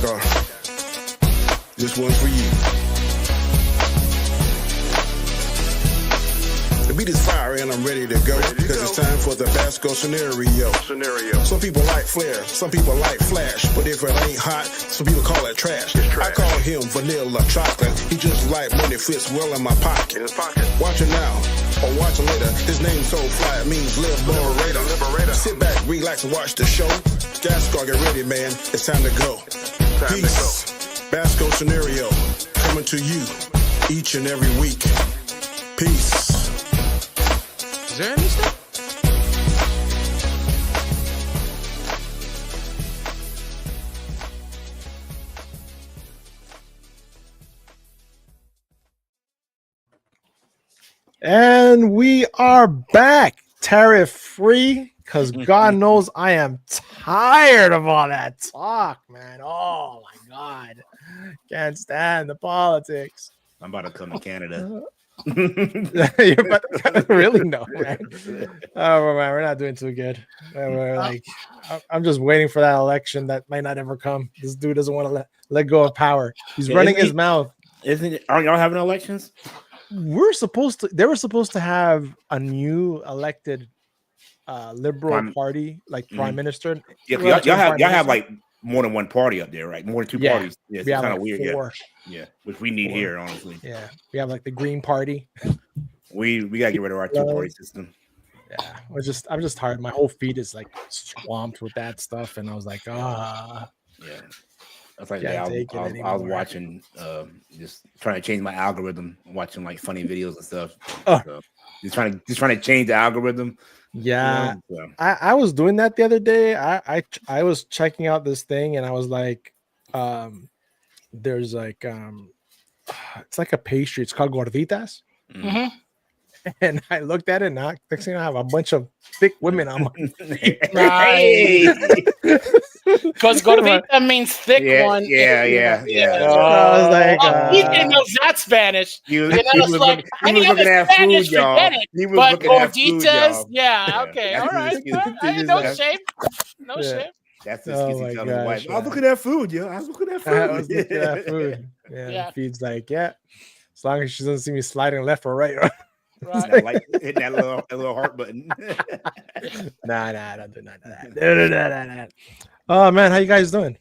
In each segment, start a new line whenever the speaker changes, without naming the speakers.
Scar. This one's for you. The beat is fire and I'm ready to go because it's time for the Basco scenario. Some people like flair, some people like flash, but if it ain't hot, some people call it trash. I call him vanilla chocolate. He just like when it fits well in my pocket. Watch it now or watch it later. His name's so fly, it means liberator. Sit back, relax and watch the show. Gascar, get ready, man. It's time to go. Peace. Basco scenario coming to you each and every week. Peace.
Is there any stuff?
And we are back, tariff free, because God knows I am tired of all that talk, man. Oh my God, can't stand the politics.
I'm about to come to Canada.
You're about to really know, man. Oh man, we're not doing too good. We're like, I'm just waiting for that election that might not ever come. This dude doesn't want to let go of power. He's running his mouth.
Aren't y'all having elections?
They were supposed to have a new elected liberal party, like prime minister.
Yeah, y'all have like more than one party up there, right? More than two parties. Yeah, it's kind of
like
weird.
4.
Yeah, which we need here, honestly.
Yeah, we have like the Green Party.
We gotta get rid of our two-party system.
Yeah, I'm just tired. My whole feed is like swamped with that stuff, and I was like,
Yeah. That's like I was watching, just trying to change my algorithm, watching like funny videos and stuff. So, just trying to change the algorithm.
Yeah, I was doing that the other day. I was checking out this thing, and I was like, there's like it's like a pastry. It's called gorditas.
Mm-hmm.
And I looked at it, and next thing I have a bunch of thick women on my
because gordita means thick one.
Yeah.
I was like,
he knows that Spanish.
He was looking at food, y'all.
But gorditas, yeah, okay, all right. No shame. No shame.
That's the easy telling his wife. I was looking at food, yo. I was looking at food.
Yeah. Feed's like, yeah. As long as she doesn't see me sliding left or right.
Right. Like hitting that little heart button.
Nah, don't do that. Oh man, how you guys doing?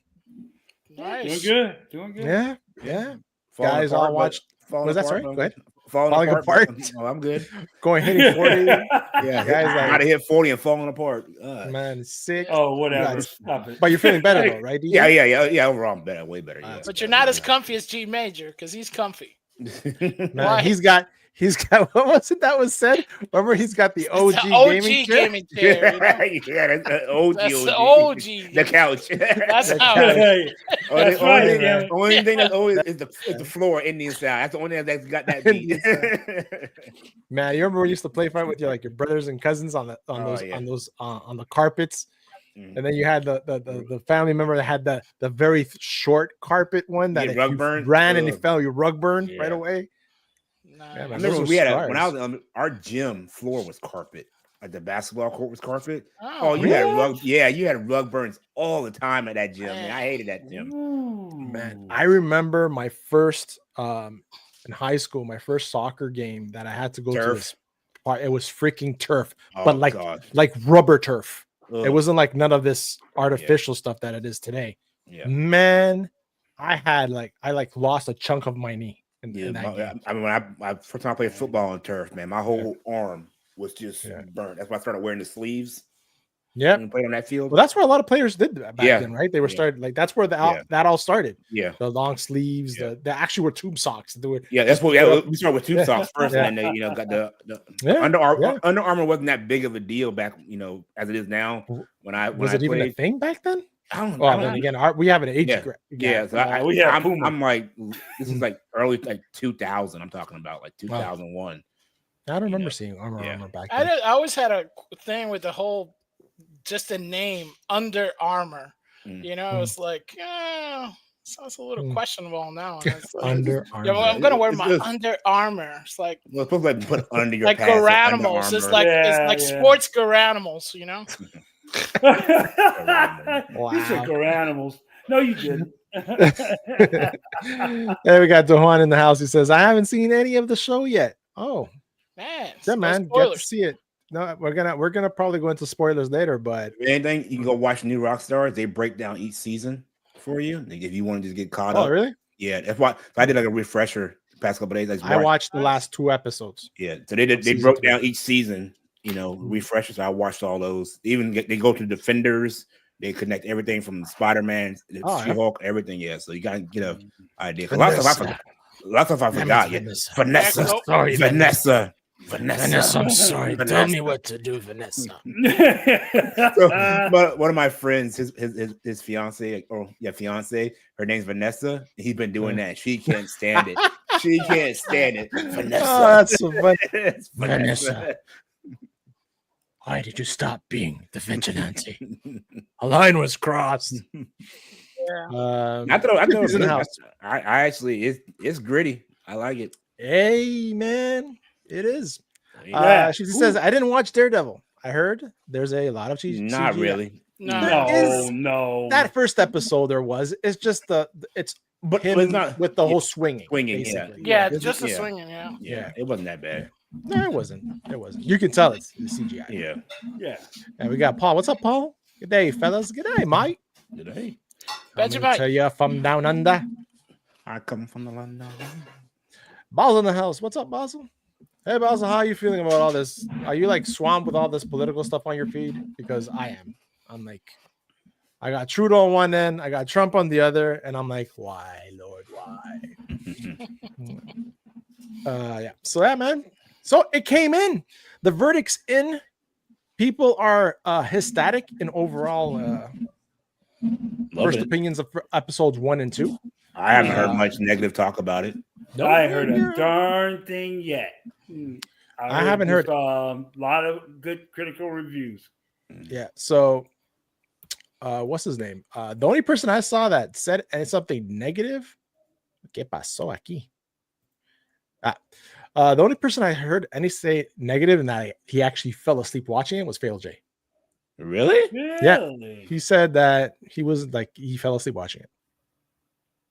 Nice.
Doing good.
Yeah. Guys, all watched. Was that sorry? Go ahead.
Falling apart. Oh, I'm good.
Going hitting 40.
Yeah, guys, like gotta hit 40 and falling apart.
Man, it's sick.
Oh, whatever. Stop it.
But you're feeling better though, right?
DJ? Yeah. Overall, I'm better, way better.
But you're not as comfy as G Major because he's comfy.
Man, he's got what was it that was said? Remember, he's got the OG gaming chair.
Yeah, that's OG.
That's the OG.
The couch.
That's how.
The only thing that's always is the floor Indian style. That's the only thing that's got that beat.
Man, you remember when you used to play fight with your brothers and cousins on the carpets? Mm-hmm. And then you had the family member that had the very short carpet one that
rug burn
ran and he fell, your rug burned right away.
Yeah, I remember we had when I was our gym floor was carpet, like the basketball court was carpet. Oh, you had rug, you had rug burns all the time at that gym. Man, I hated that gym.
Man, I remember my first in high school, my first soccer game that I had to go to this part. It was freaking turf, but like rubber turf. Ugh. It wasn't like none of this artificial stuff that it is today. Yeah, man, I lost a chunk of my knee.
I mean, when I first time I played football on turf, man, my whole arm was just burnt. That's why I started wearing the sleeves.
Yeah,
played on that field.
Well, that's where a lot of players did back then, right? They were started like that's where that all started.
Yeah,
the long sleeves. The actually were tube socks.
That's what we started with tube socks first, and then they got the Under Armour wasn't that big of a deal back, as it is now. When I
played, even a thing back then?
I don't know.
Well, then again, we have an age.
So I'm like, this is like early 2000. I'm talking about like 2001.
I don't remember seeing Armour back then.
I always had a thing with the whole, just the name Under Armour. It's like, sounds a little questionable now. Like,
Under Armour.
Yeah, well, I'm gonna wear my Under Armour. It's like,
it's supposed to put under your
like Garanimals. It's like sports Garanimals.
Wow. You said Garanimals. No, you didn't.
There we got Dohan in the house. He says, I haven't seen any of the show yet. Oh,
man.
yeah, man. Get to see it. No, we're gonna probably go into spoilers later, but
anything you can go watch New Rockstars. They break down each season for you. If you want to just get caught up.
Oh, really?
Yeah, that's why I did like a refresher the past couple of days.
I watched the last 2 episodes.
Yeah, so they broke down each season. Refreshers. I watched all those. Even they go to Defenders. They connect everything from Spider-Man, She-Hulk, everything. Yeah, so you gotta get an idea. A lot of stuff I forgot. Vanessa. Sorry, Vanessa.
I'm sorry. Vanessa. Tell me what to do, Vanessa.
But one of my friends, his fiance, her name's Vanessa. He's been doing that. She can't stand it. She can't stand it. Vanessa.
Oh, that's so funny.
Vanessa.
Why did you stop being the vigilante? A line was crossed.
Yeah.
I throw in the house. I actually, it's gritty. I like it.
Hey, man. It is.
Yeah.
She says, I didn't watch Daredevil. I heard there's a lot of CGI.
Not really.
No.
That first episode there was. It's just it's not with the whole swinging. Basically.
Yeah, just the swinging.
Yeah. It wasn't that bad.
No, it wasn't. You can tell it's the CGI.
Yeah.
And we got Paul. What's up, Paul? Good day, fellas. Good day, Mike.
Good day.
Tell you from down under.
I come from the London.
Basil in the house. What's up, Basil? Hey, Basil, how are you feeling about all this? Are you like swamped with all this political stuff on your feed? Because I am. I'm like, I got Trudeau on one end, I got Trump on the other, and I'm like, why, Lord, why? Yeah. So yeah, man. So it came in. The verdict's in. People are ecstatic in overall first opinions of episodes 1 and 2.
I haven't heard much negative talk about it.
No, I ain't heard a darn thing yet.
I haven't heard
a lot of good critical reviews.
Yeah. So, what's his name? The only person I saw that said something negative. ¿Qué pasó aquí? The only person I heard any say negative and that he actually fell asleep watching it was Fail J.
Really?
Yeah. He said that he was like he fell asleep watching it.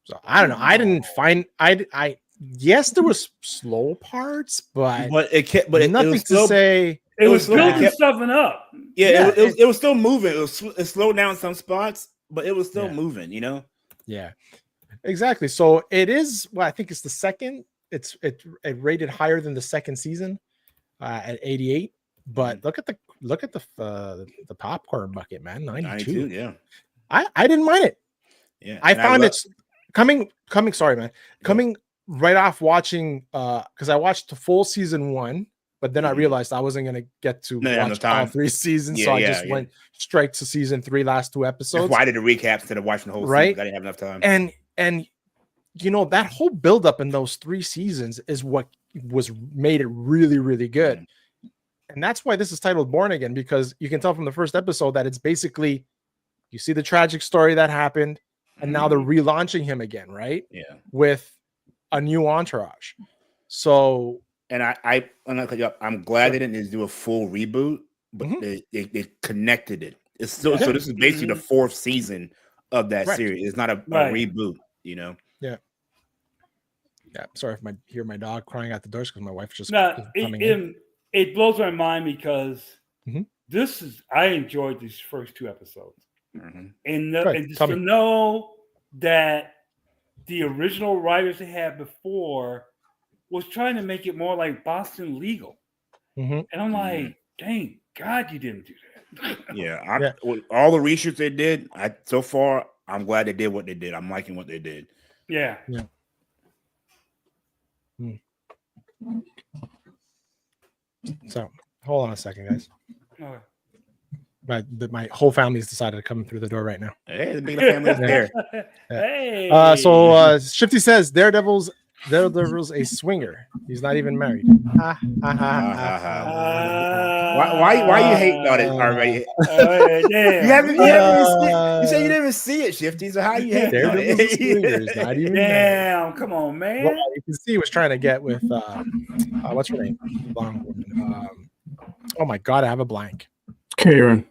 So I don't know. I didn't find I yes, there was slow parts, but
it kept nothing
it was still, to say.
It was building stuff up.
Yeah, it was still moving. It slowed down some spots, but it was still moving.
Yeah, exactly. So it is. Well, I think it's the second. It rated higher than the second season at 88. But look at the popcorn bucket, man. 92.
Yeah,
I didn't mind it.
Yeah,
I found it's coming. Sorry, man. Coming right off watching because I watched the full season 1, but then I realized I wasn't gonna get to watch all 3 seasons, so I just went straight to season 3, last 2 episodes.
That's why I did a recap instead of watching the whole season. I didn't have enough time.
And that whole buildup in those 3 seasons is what made it really, really good. And that's why this is titled Born Again, because you can tell from the first episode that it's basically you see the tragic story that happened, and now they're relaunching him again, right?
Yeah,
with a new entourage. So,
and I'm glad they didn't do a full reboot, but they connected it. It's still so. This is basically the 4th season of that series. It's not a reboot, Yeah.
Yeah. Sorry if I hear my dog crying at the doors because my wife just
coming in. It blows my mind because I enjoyed these first 2 episodes. And just to know that the original writers they had before was trying to make it more like Boston Legal. And I'm like, dang, God, you didn't do that.
With all the reshoots they did, so far, I'm glad they did what they did. I'm liking what they did.
Yeah.
So, hold on a second, guys. My whole family's decided to come through the door right now.
Hey, the big family is there.
Hey.
So Shifty says Daredevil's a swinger. He's not even married.
Why you hating on it already? You said you didn't even see it, Shifty. So how you hating on it?
He's not even
married. Come on, man.
Well, you can see he was trying to get with what's her name? Blonde woman. Oh my God, I have a blank.
Karen,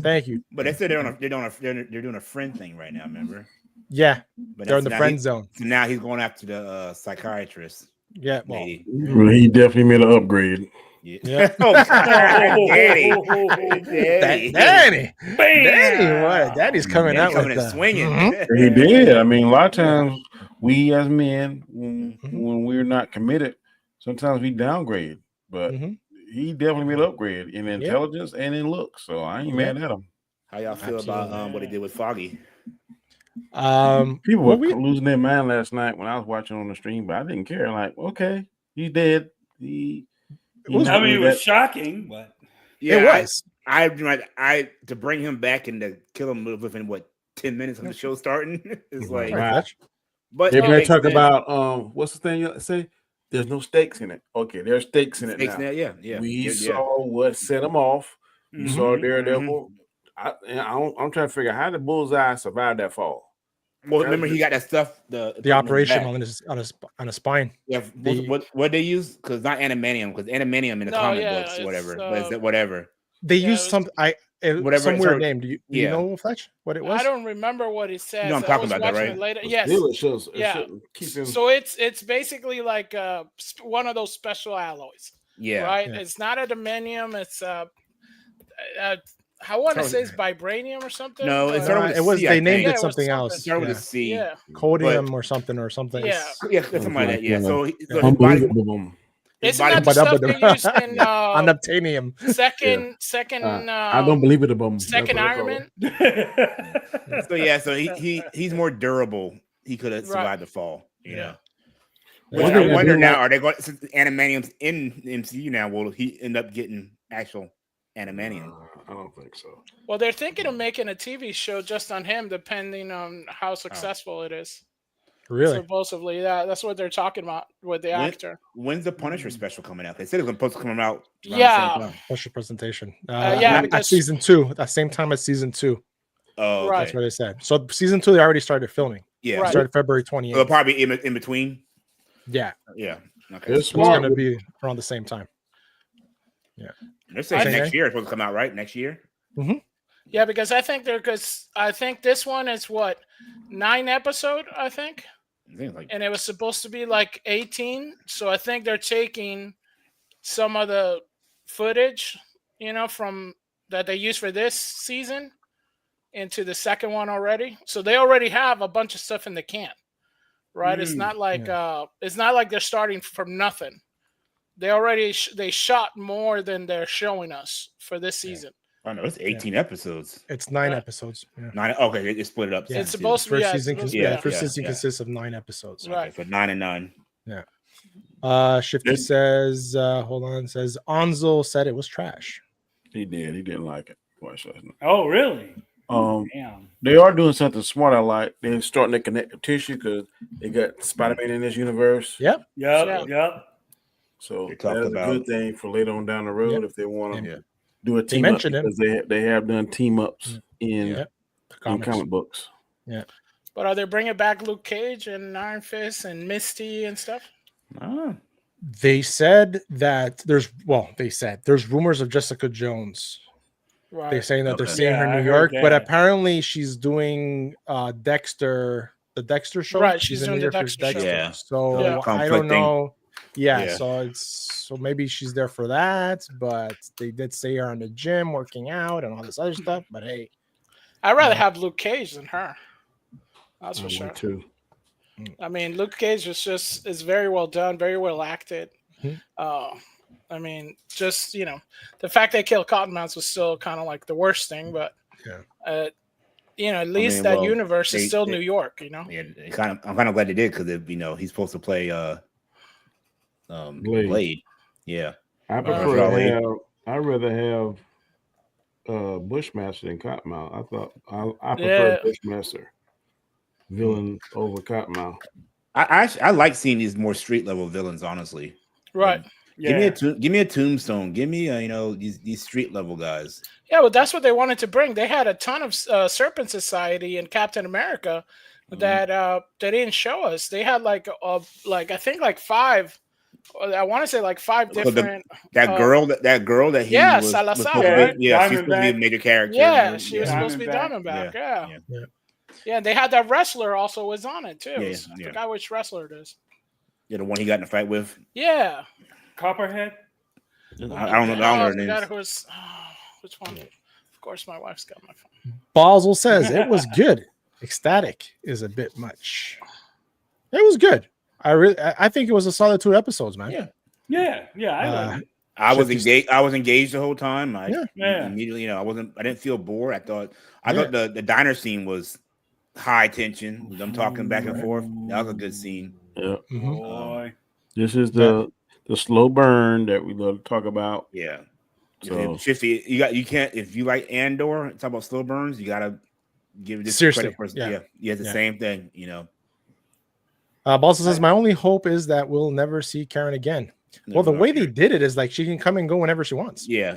thank you.
But they said they're doing a friend thing right now. Remember?
Yeah,
but
they're in the friend zone.
So now he's going after the psychiatrist.
Yeah, well,
he definitely made an upgrade.
Yeah. Oh God, Danny.
Danny, what? Danny's coming out
coming
with
and swinging.
He did. I mean, a lot of times we as men, when we're not committed, sometimes we downgrade. But he definitely made an upgrade in intelligence and in looks. So I ain't mad at him.
How y'all feel about what he did with Foggy?
People were losing their mind last night when I was watching on the stream, but I didn't care. Like, okay, he's dead. It
was shocking, but
it was.
I to bring him back and to kill him within 10 minutes of the show starting is like.
Right.
But
they talk about what's the thing you say? There's no stakes in it. Okay, there's stakes in it now.
Yeah.
We saw what set him off. We saw Daredevil. I'm trying to figure out how the Bullseye survived that fall.
Well, remember he got that stuff. The
operation on his spine.
Yeah. What they use? Because not adamantium. Because adamantium in the comic books, whatever. But it's whatever.
They use some some weird name. Do you know, Fletch, what it was?
I don't remember what it says.
You know I'm talking about that, right?
Later. Yes. So it's basically like one of those special alloys.
Yeah.
Right.
Yeah.
It's not adamantium. It's I want to say it's vibranium or something.
No, it
they named it something else.
It started with a C.
Yeah.
Codium or something.
Yeah.
Something like that. Yeah. So his
body.
Isn't that the stuff they used in
unobtainium?
Second.
I don't believe it.
Second Iron Man.
So he's more durable. He could have survived the fall. You know.
Which
I wonder now, are they going since adamantium's in MCU now? Will he end up getting actual adamantium?
I don't think so.
Well, they're thinking of making a TV show just on him, depending on how successful it is.
Really?
Supposedly, that's what they're talking about with the actor.
When's the Punisher special coming out? They said it was supposed to come out.
Special presentation.
Because
season 2, at the same time as season 2.
Oh,
right.
That's what they said. So season 2, they already started filming.
Yeah,
right.
Started February 28th.
It'll probably be in between.
Yeah.
Okay.
It's going to be around the same time. Yeah.
They're saying next year it's supposed to come out, right? Next year.
Mm-hmm.
Yeah, because I think this one is 9 episode, I think. And it was supposed to be like 18. So I think they're taking some of the footage, from that they used for this season into the second one already. So they already have a bunch of stuff in the can, right? It's not like they're starting from nothing. They already they shot more than they're showing us for this season.
I know it's 18 episodes.
It's 9 episodes. Yeah.
9. Okay, they split it up.
Yeah. It's supposed to be
first season consists of 9 episodes.
Right.
Okay, so 9 and 9.
Yeah. Shifty says, hold on, says Anzel said it was trash.
He did. He didn't like it.
Oh, really?
Damn. They are doing something smart. I like. They're starting to connect the tissue because they got Spider-Man in this universe.
Yep.
So that's a good thing for later on down the road if they want to do a team
up
because they have done team ups in comic books.
Yeah.
But are they bringing back Luke Cage and Iron Fist and Misty and stuff?
They said that there's rumors of Jessica Jones.
Right.
They're saying that they're seeing her in New York, but apparently she's doing the Dexter show.
Right, she's doing the Dexter show.
Yeah.
So I don't know. Yeah, so maybe she's there for that, but they did say her in the gym working out and all this other stuff. But hey,
I'd rather have Luke Cage than her. That's for sure.
Too.
I mean, Luke Cage is very well done, very well acted. I mean, just the fact they killed Cottonmouth was still kind of like the worst thing, but at least that universe is still New York.
Yeah, I'm kind of glad they did because he's supposed to play Blade. Yeah,
I'd rather have Bushmaster than Cottonmouth. I prefer Bushmaster villain over Cottonmouth.
I like seeing these more street level villains, honestly.
Right.
Give me a Tombstone. Give me these street level guys.
Yeah, well, that's what they wanted to bring. They had a ton of Serpent Society and Captain America that they didn't show us. They had I think 5. I want to say 5 different.
That girl that he was
Salazar.
she's supposed to be a major character.
Yeah, she was supposed to be Diamondback. Yeah. Yeah, they had that wrestler also was on it too.
Yeah,
I forgot which wrestler it is.
Yeah, the one he got in a fight with.
Yeah.
Copperhead.
I don't know her name.
Which one? Of course, my wife's got my phone.
Basel says it was good. Ecstatic is a bit much. It was good. I think it was a solid 2 episodes, man.
Yeah.
I was engaged. I was engaged the whole time. Immediately, I didn't feel bored. I thought the diner scene was high tension. Them talking back and forth. That was a good scene.
Yeah.
Boy.
This is the slow burn that we love to talk about.
Yeah.
So
you can't, if you like Andor, talk about slow burns, you gotta give this
seriously.
Credit for the same thing,
Balsa says my only hope is that we'll never see Karen again. Well, the way they did it is like she can come and go whenever she wants.
Yeah.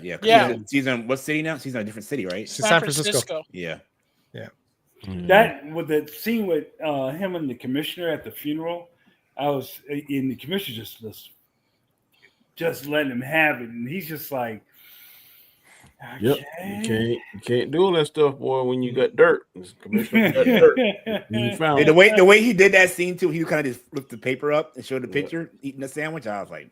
She's in what city now? She's in a different city, right?
San Francisco.
Yeah.
That with the scene with him and the commissioner at the funeral, I was in the commissioner just letting him have it, and he's just like,
okay. Yep, you can't do all that stuff, boy. When you got dirt, commissioner got dirt.
The way he did that scene too, he kind of just flipped the paper up and showed the picture eating the sandwich. I was like,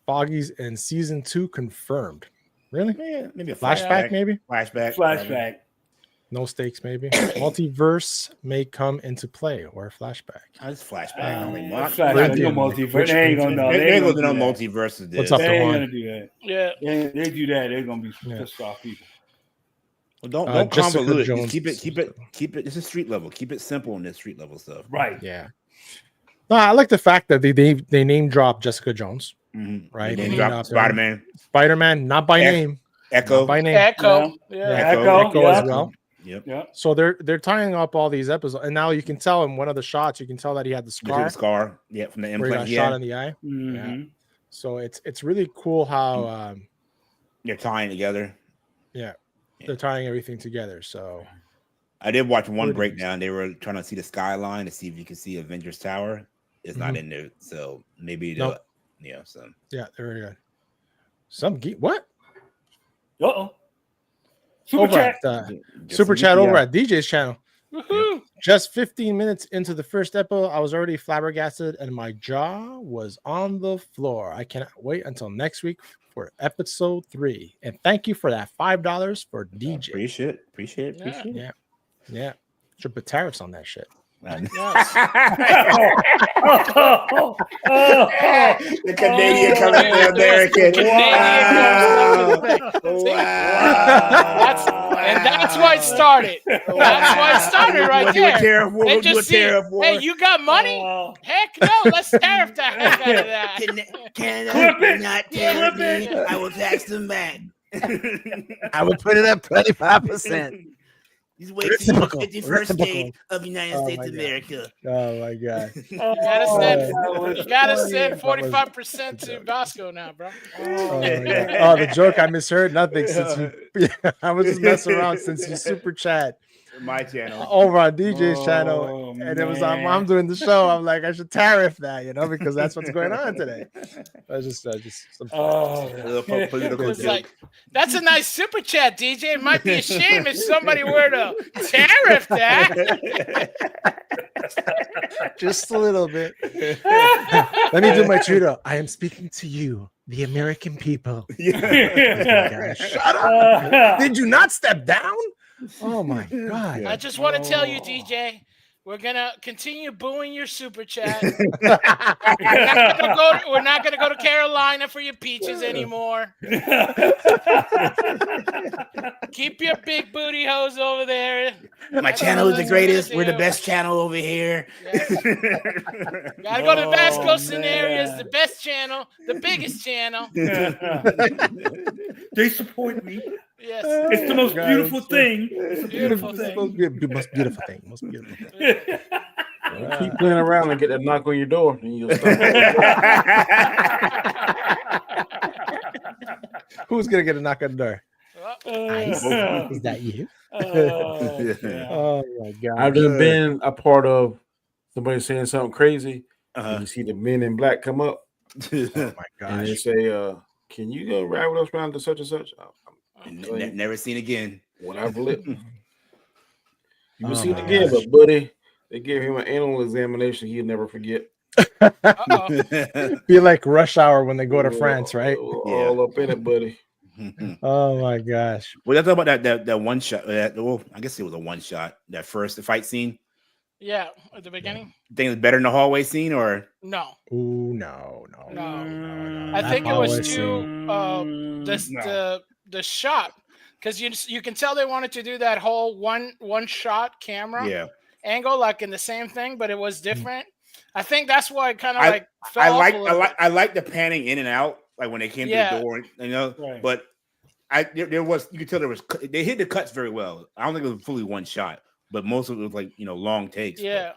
Foggies in season 2 confirmed. Really?
Yeah, maybe a
flashback. Maybe
flashback.
No stakes, maybe. Multiverse may come into play or flashback.
It's flashback.
No multiverse. They ain't gonna know.
They ain't gonna know multiverse.
What's up,
they ain't gonna do that.
Yeah.
They do that. They're gonna be pissed off people.
Well, don't convolute it. Keep it. This is street level. Keep it simple in this street level stuff.
Right.
Yeah. No, I like the fact that they name drop Jessica Jones. Right.
They name drop
Spider-Man, not by name.
Echo.
Not by name.
Echo.
Echo as well.
Yep.
So they're tying up all these episodes, and now you can tell in one of the shots, you can tell that he had the scar.
Yeah, from the
implant. Where he got shot in the eye.
Mm-hmm.
Yeah. So it's really cool how
they're tying together.
Yeah, they're tying everything together. So
I did watch one breakdown. They were trying to see the skyline to see if you could see Avengers Tower. It's not in there, so maybe
nope.
So
very good. Some what? Super chat over at DJ's channel.
Woohoo!
Just 15 minutes into the first episode, I was already flabbergasted and my jaw was on the floor. I cannot wait until next week for episode 3. And thank you for that $5 for DJ.
Appreciate it.
Yeah. Should put tariffs on that shit.
The Canadian coming to American.
That's why it started. That's why it started right there. They just see, hey, you got money? Heck no, let's tariff the heck out of that.
Canada, not tariff me. I will tax them back.
I would put it at 25%.
He's waiting for the 51st state of the United States of America.
Oh my god!
You gotta send 45% to Bosco now, bro.
The joke I misheard nothing since I was just messing around since you super chat.
My channel
over on DJ's channel, and it was I'm doing the show. I'm like, I should tariff that, because that's what's going on today. I just some
political joke. Like, that's a nice super chat, DJ. It might be a shame if somebody were to tariff that.
Just a little bit. Let me do my judo. I am speaking to you, the American people. Shut up! Did you not step down? Oh my god!
I just want to tell you, DJ, we're gonna continue booing your super chat. We're not gonna go to Carolina for your peaches anymore. Keep your big booty hoes over there.
My channel is the greatest. We're the best channel over here.
Yes. Gotta go to the Vasco scenarios, the best channel, the biggest channel.
They support me.
Yes.
It's the most beautiful thing. It's a beautiful thing.
Most beautiful thing.
Keep playing around and get that knock on your door, and you'll stop.
Who's gonna get a knock on the door? Is that you? Oh my god!
I've just been a part of somebody saying something crazy, and you see the men in black come up.
Oh my gosh!
And they say, "Can you go ride with us around to such and such?"
Never seen again.
When I've lived. You see it again, but buddy, they gave him an annual examination he'll never forget.
Be like Rush Hour when they go to France, right?
All up in it, buddy.
Oh my gosh.
Well, let's talk about that one shot. Well, I guess it was a one shot. That first fight scene.
Yeah, at the beginning.
You think it's better than the hallway scene, or
no?
Ooh, no.
I think it was too the shot, because you can tell they wanted to do that whole one shot camera angle, like in the same thing, but it was different. I think that's why it kind of like fell off a little bit.
I like the panning in and out, like when they came to the door,
Right.
But there was, you could tell they hit the cuts very well. I don't think it was fully one shot, but most of it was like long takes.
Yeah.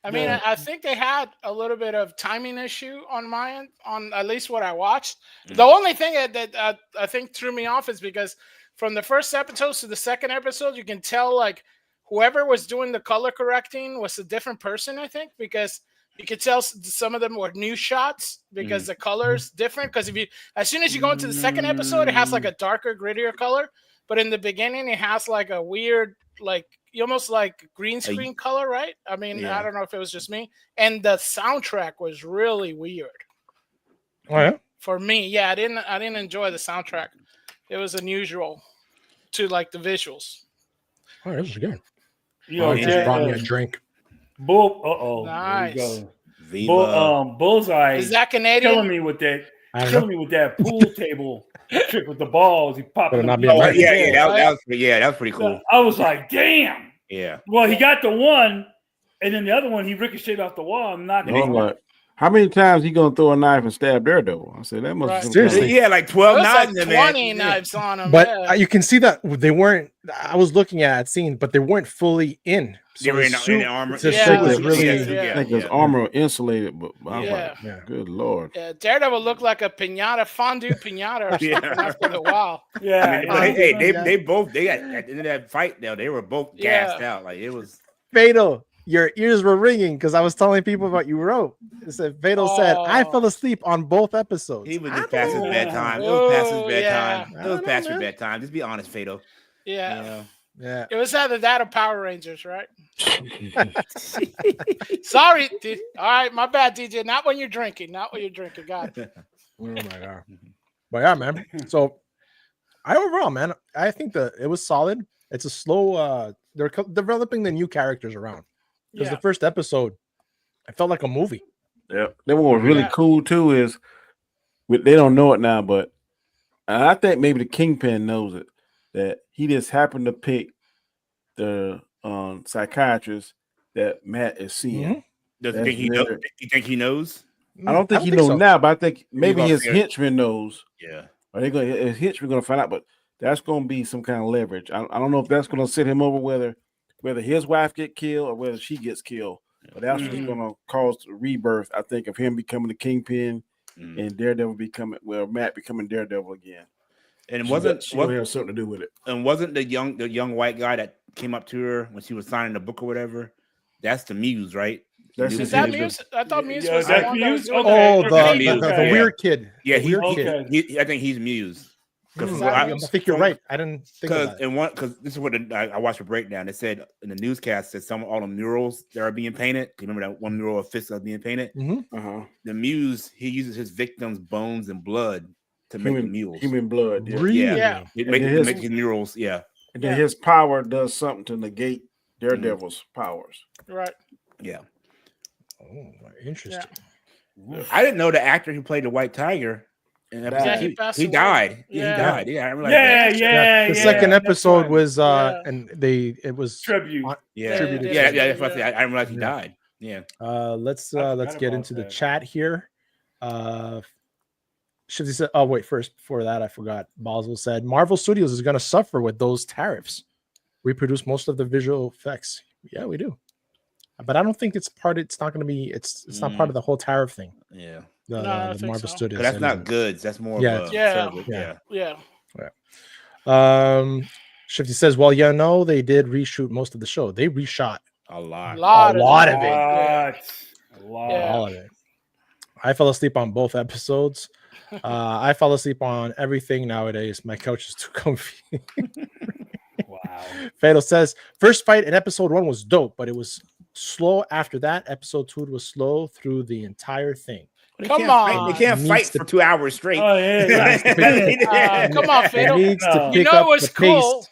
I mean, I think they had a little bit of timing issue on my end, on at least what I watched. The only thing that I think threw me off is because from the first episode to the second episode, you can tell like whoever was doing the color correcting was a different person, I think, because you could tell some of them were new shots because the color's different. Because as soon as you go into the second episode, it has like a darker, grittier color. But in the beginning, it has like a weird, like almost like green screen color, right? I mean, I don't know if it was just me. And the soundtrack was really weird.
Oh yeah.
For me, yeah, I didn't enjoy the soundtrack. It was unusual to like the visuals.
Oh, this is good.
Just
brought me a drink.
Nice.
Bullseye.
Is that Canadian?
Killing me with that pool table trick with the balls. He popped them.
That was pretty cool.
I was like, damn.
Yeah.
Well, he got the one, and then the other one he ricocheted off the wall and knocked it off.
How many times he gonna throw a knife and stab Daredevil? I said that must be
seriously.
He had like 12 knives,
like 20 knives on him.
But you can see that they weren't. I was looking at that scene, but they weren't fully in.
So they were in armor.
I think his armor insulated, but I was like, good Lord.
Yeah, Daredevil looked like a fondue pinata or something after a while.
Yeah.
I mean, they got at the end of that fight now, they were both gassed out. Like it was
Fatal. Your ears were ringing because I was telling people what you wrote. It said Fatal said, I fell asleep on both episodes.
He was just past his bedtime. It was past his bedtime. It was past your bedtime. Just be honest, Fatal.
Yeah.
Yeah.
It was either that or Power Rangers, right? Sorry. All right, my bad, DJ. Not when you're drinking. God.
Oh my God. But yeah, man. So overall, man, I think it was solid. It's a slow they're developing the new characters around. Because the first episode, it felt like a movie.
Yeah. Then what was really cool too is they don't know it now, but I think maybe the Kingpin knows it, that he just happened to pick the psychiatrist that Matt is seeing.
Does he think he knows? You think he knows?
I don't think he knows now, but I think maybe his henchman knows.
Yeah.
Or his henchman going to find out, but that's going to be some kind of leverage. I don't know if that's going to set him over whether his wife get killed or whether she gets killed. But that's what's going to cause the rebirth, I think, of him becoming the Kingpin and Daredevil Matt becoming Daredevil again.
And it wasn't
have something to do with it.
And wasn't the young white guy that came up to her when she was signing the book or whatever? That's the Muse, right?
Is that Muse? I thought Muse was
that
the one
Muse?
The weird kid.
Yeah,
kid.
I think he's Muse.
I think you're right. I didn't think of that.
Because this is what I watched a breakdown. It said in the newscast that all the murals that are being painted. Do you remember that one mural of fists that was being painted? The Muse, he uses his victims' bones and blood to make the mules.
Human blood. Yeah.
Really?
Yeah.
It makes his murals. Yeah.
And then his power does something to negate Daredevil's powers.
Right.
Yeah.
Oh, interesting.
Yeah. I didn't know the actor who played the White Tiger.
He
died.
Yeah.
He died. Yeah, I realized that.
The second episode was and it was
tribute.
Tribute.
Yeah. That's what I said. I didn't realize he died. Yeah.
Let's get into the chat here. Shifty said, oh wait, first before that I forgot. Boswell said Marvel Studios is going to suffer with those tariffs. We produce most of the visual effects. Yeah, we do. But I don't think it's not going to be. It's not part of the whole tariff thing.
Yeah.
The Marvel Studios.
That's not goods. That's more.
Yeah.
Shifty says, well, they did reshoot most of the show. They reshot
a lot
of it.
All of
it. I fell asleep on both episodes. I fell asleep on everything nowadays. My couch is too comfy.
Wow.
Fatal says first fight in episode 1 was dope, but it was slow after that. Episode 2 was slow through the entire thing.
Come on.
They can't fight for 2 hours straight.
Oh, yeah.
Come on, Fatal.
You
know it was cool.
Pace.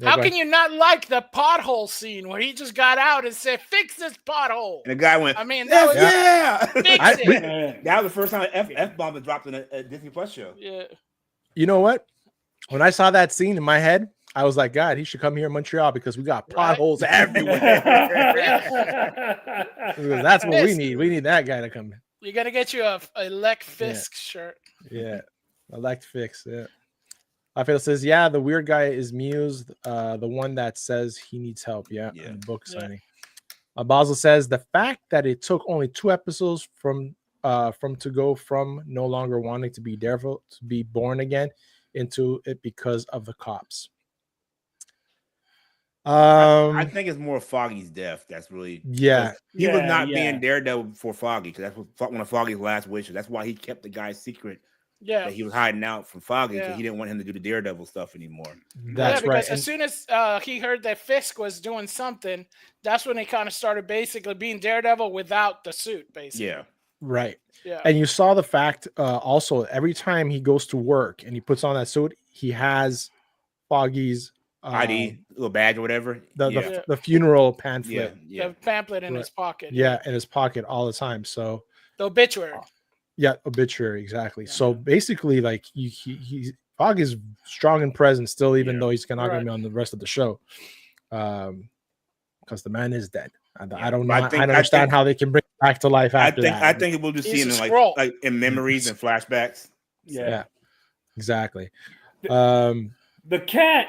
How can you not like the pothole scene where he just got out and said, "Fix this pothole"?
And the guy went,
I mean, that was fix it.
That was the first time an F-bomb was dropped in a Disney Plus show.
Yeah.
You know what? When I saw that scene in my head, I was like, God, he should come here in Montreal because we got potholes everywhere. That's what we need. We need that guy to come in.
You got to get you a Lek Fisk shirt.
Yeah. Elect Fix. Yeah. Fatal says, yeah, the weird guy is Muse, the one that says he needs help. Yeah. In the book signing. Basel says the fact that it took only 2 episodes from to go from no longer wanting to be Daredevil to be born again into it because of the cops.
I think it's more Foggy's death. That's really he was not being Daredevil before Foggy, because that's one of Foggy's last wishes. That's why he kept the guy's secret. Yeah, that he was hiding out from Foggy because he didn't want him to do the Daredevil stuff anymore.
That's
because
right.
As soon as he heard that Fisk was doing something, that's when he kind of started basically being Daredevil without the suit, basically.
Yeah.
Right.
Yeah.
And you saw the fact also every time he goes to work and he puts on that suit, he has Foggy's
ID, little badge or whatever.
The funeral pamphlet.
The pamphlet in his pocket.
Yeah, in his pocket all the time. So
the obituary.
Yeah, obituary, exactly. Yeah. So basically, like Foggy is strong and present still, even though he's not going to be on the rest of the show, because the man is dead. I don't know. I understand how they can bring him back to life after that.
I think we'll just see him like in memories and flashbacks.
Yeah, exactly.
The cat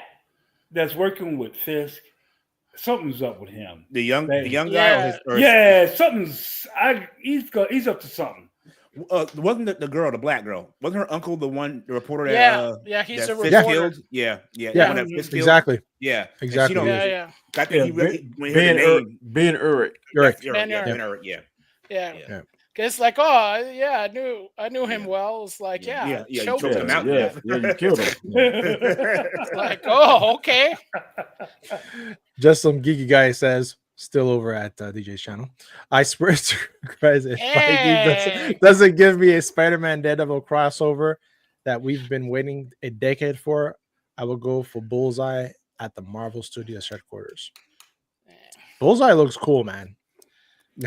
that's working with Fisk, something's up with him.
The young guy.
He's up to something.
Wasn't the girl, the black girl? Wasn't her uncle the reporter that?
He's a
reporter.
reporter.
Yeah,
exactly.
Yeah,
exactly.
I think he really
Ben Urich.
Yeah. Because like, I knew him well. It's like,
you choked him out.
Yeah, you killed him.
It's like, okay.
Just some geeky guy says, still over at DJ's channel. I swear to Christ, if Feige doesn't give me a Spider-Man Daredevil crossover that we've been waiting a decade for, I will go for Bullseye at the Marvel Studios headquarters. Bullseye looks cool, man.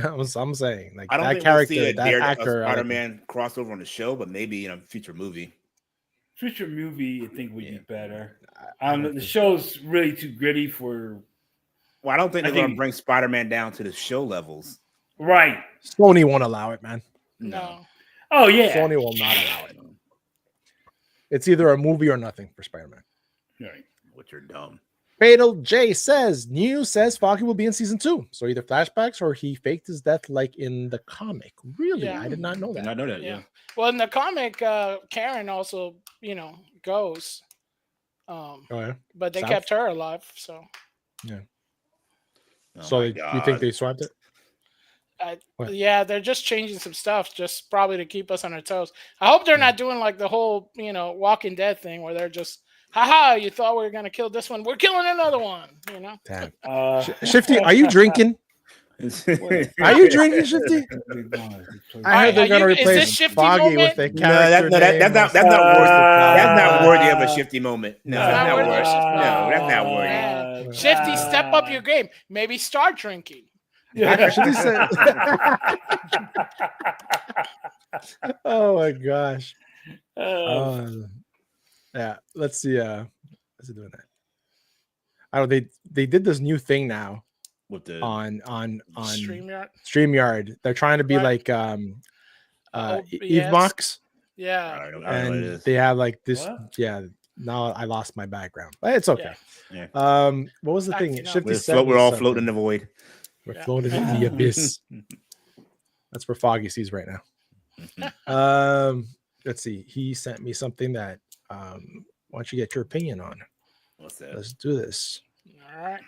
I'm saying, like,
I don't
that
think
character,
we'll see
that actor,
Spider-Man crossover on the show, but maybe in a future movie.
Future movie, I think would be better. The show's really too gritty for.
Well, I don't think they're going to bring Spider-Man down to the show levels.
Right.
Sony won't allow it, man.
No.
Oh, yeah.
Sony will not allow it. It's either a movie or nothing for Spider-Man.
Right.
Which are dumb.
Fatal J says, News says Foggy will be in season 2. So either flashbacks or he faked his death like in the comic. Really? Yeah. I did not know that.
I know that, yeah.
Well, in the comic, Karen also, goes. But they kept her alive, so.
Yeah. So you think they swapped it?
They're just changing some stuff, just probably to keep us on our toes. I hope they're not doing like the whole, Walking Dead thing where they're just, haha, you thought we were going to kill this one. We're killing another one,
Damn. Shifty, are you drinking? Are you drinking, Shifty? I heard they're going to replace Foggy with a character.
No, that's not worthy of a Shifty moment. No, that's not worthy. No, that's not worthy.
Shifty, step up your game. Maybe start drinking.
Shifty said, oh my gosh. Yeah, let's see. What's it doing that? I don't. They did this new thing now
with the
on
StreamYard. They're trying to be like Evemox.
Yeah,
and they have like this. What? Yeah. Now I lost my background, but it's okay.
Yeah.
What was the thing?
We're all floating in the void.
We're floating in the abyss. That's where Foggy sees right now. Let's see. He sent me something that why don't you get your opinion on?
What's that?
Let's do this.
All right.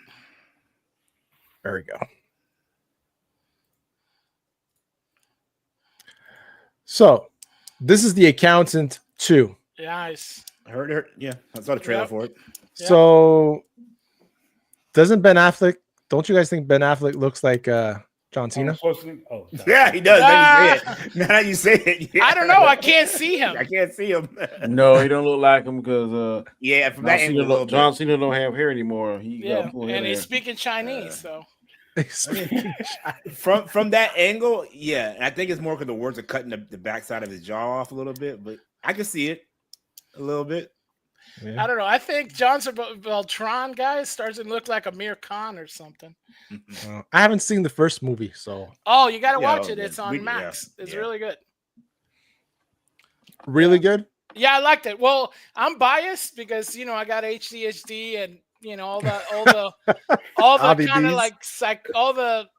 There we go. So this is The Accountant 2.
Nice.
I heard. Yeah, I saw the trailer for it.
So Doesn't Ben Affleck? Don't you guys think Ben Affleck looks like John Cena?
Oh,
yeah, he does. Now you say it. Yeah.
I don't know. I can't see him.
I can't see him.
No, he don't look like him because
yeah, from that angle,
John Cena don't have hair anymore.
And he's speaking Chinese, so.
from that angle, yeah, I think it's more because the words are cutting the backside of his jaw off a little bit, but I can see it a little bit.
Yeah. I don't know. I think John Beltran guy starts to look like Amir Khan or something.
I haven't seen the first movie, so.
Oh, you got to watch it. It's on Max. It's really good.
Really good?
Yeah, I liked it. Well, I'm biased because I got ADHD and all the kind of like all the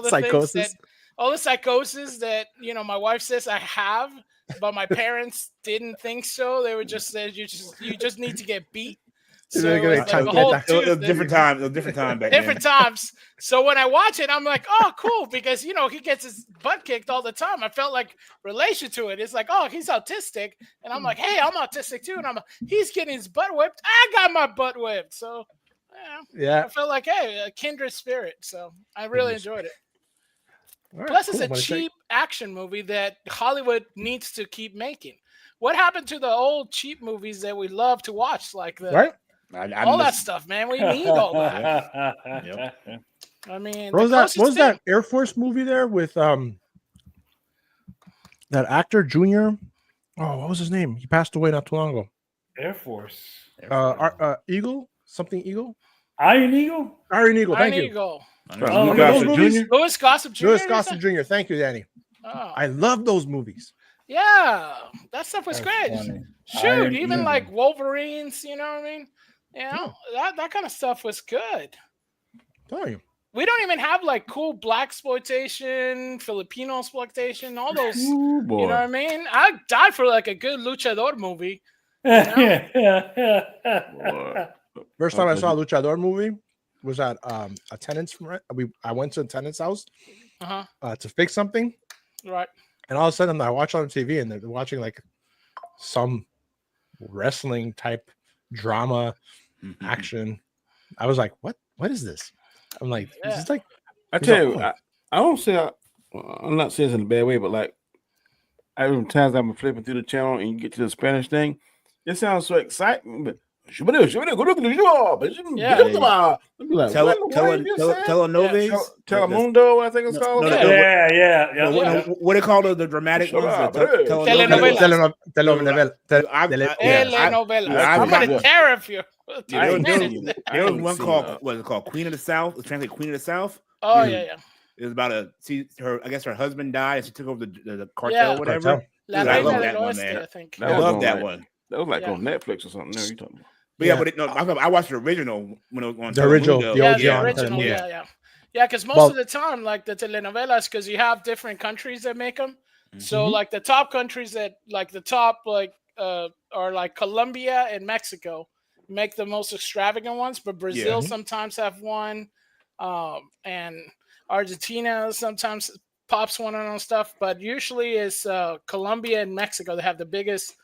psychosis. All the psychosis that my wife says I have, but my parents didn't think so. They were just said you just need to get beat. So it was like
different time. It was different time back
different times. So when I watch it, I'm like, oh, cool, because he gets his butt kicked all the time. I felt like relation to it. It's like, oh, he's autistic, and I'm like, hey, I'm autistic too, and he's getting his butt whipped. I got my butt whipped. So I felt like, hey, a kindred spirit. So I really enjoyed it. Right, plus, it's a cheap action movie that Hollywood needs to keep making. What happened to the old cheap movies that we love to watch, like all that stuff, man? We need all that. Yep. I mean,
what was that Air Force movie there with that actor Junior? Oh, what was his name? He passed away not too long ago.
Air Force.
Eagle? Something Eagle?
Iron Eagle?
Iron Eagle, thank you.
Louis Gossett Jr.
Louis Gossett Jr. Thank you, Danny.
Oh.
I love those movies.
Yeah, that stuff was great. Funny. Shoot, even like Wolverines, you know what I mean? That kind of stuff was good.
Tell you.
We don't even have like cool black exploitation, Filipino exploitation, all those. You know what I mean? I died for like a good luchador movie.
First time I saw a luchador movie was at a tenant's. I went to a tenant's house to fix something.
Right.
And all of a sudden, I watch on TV, and they're watching like some wrestling type drama action. I was like, "What? What is this?" I'm like, "This is like."
I tell you, I don't say I'm not saying this in a bad way, but like, every times I'm flipping through the channel and you get to the Spanish thing, it sounds so exciting, but. Telenovela, Telemundo, I think it's called.
Yeah.
What they call the dramatic ones?
Telenovela. I'm gonna tear if you.
There was one called what is it called? Queen of the South. It's translated Queen of the South.
Oh yeah.
It was about I guess her husband died and she took over the cartel or whatever.
I love that one, man. I think.
I love that one.
That was like on Netflix or something. There you talking about?
But I watched the original when it was on
the original,
because most of the time, like the telenovelas, because you have different countries that make them. So like the top countries that like the top are like Colombia and Mexico make the most extravagant ones, but Brazil sometimes have one, and Argentina sometimes pops one on stuff, but usually it's Colombia and Mexico that have the biggest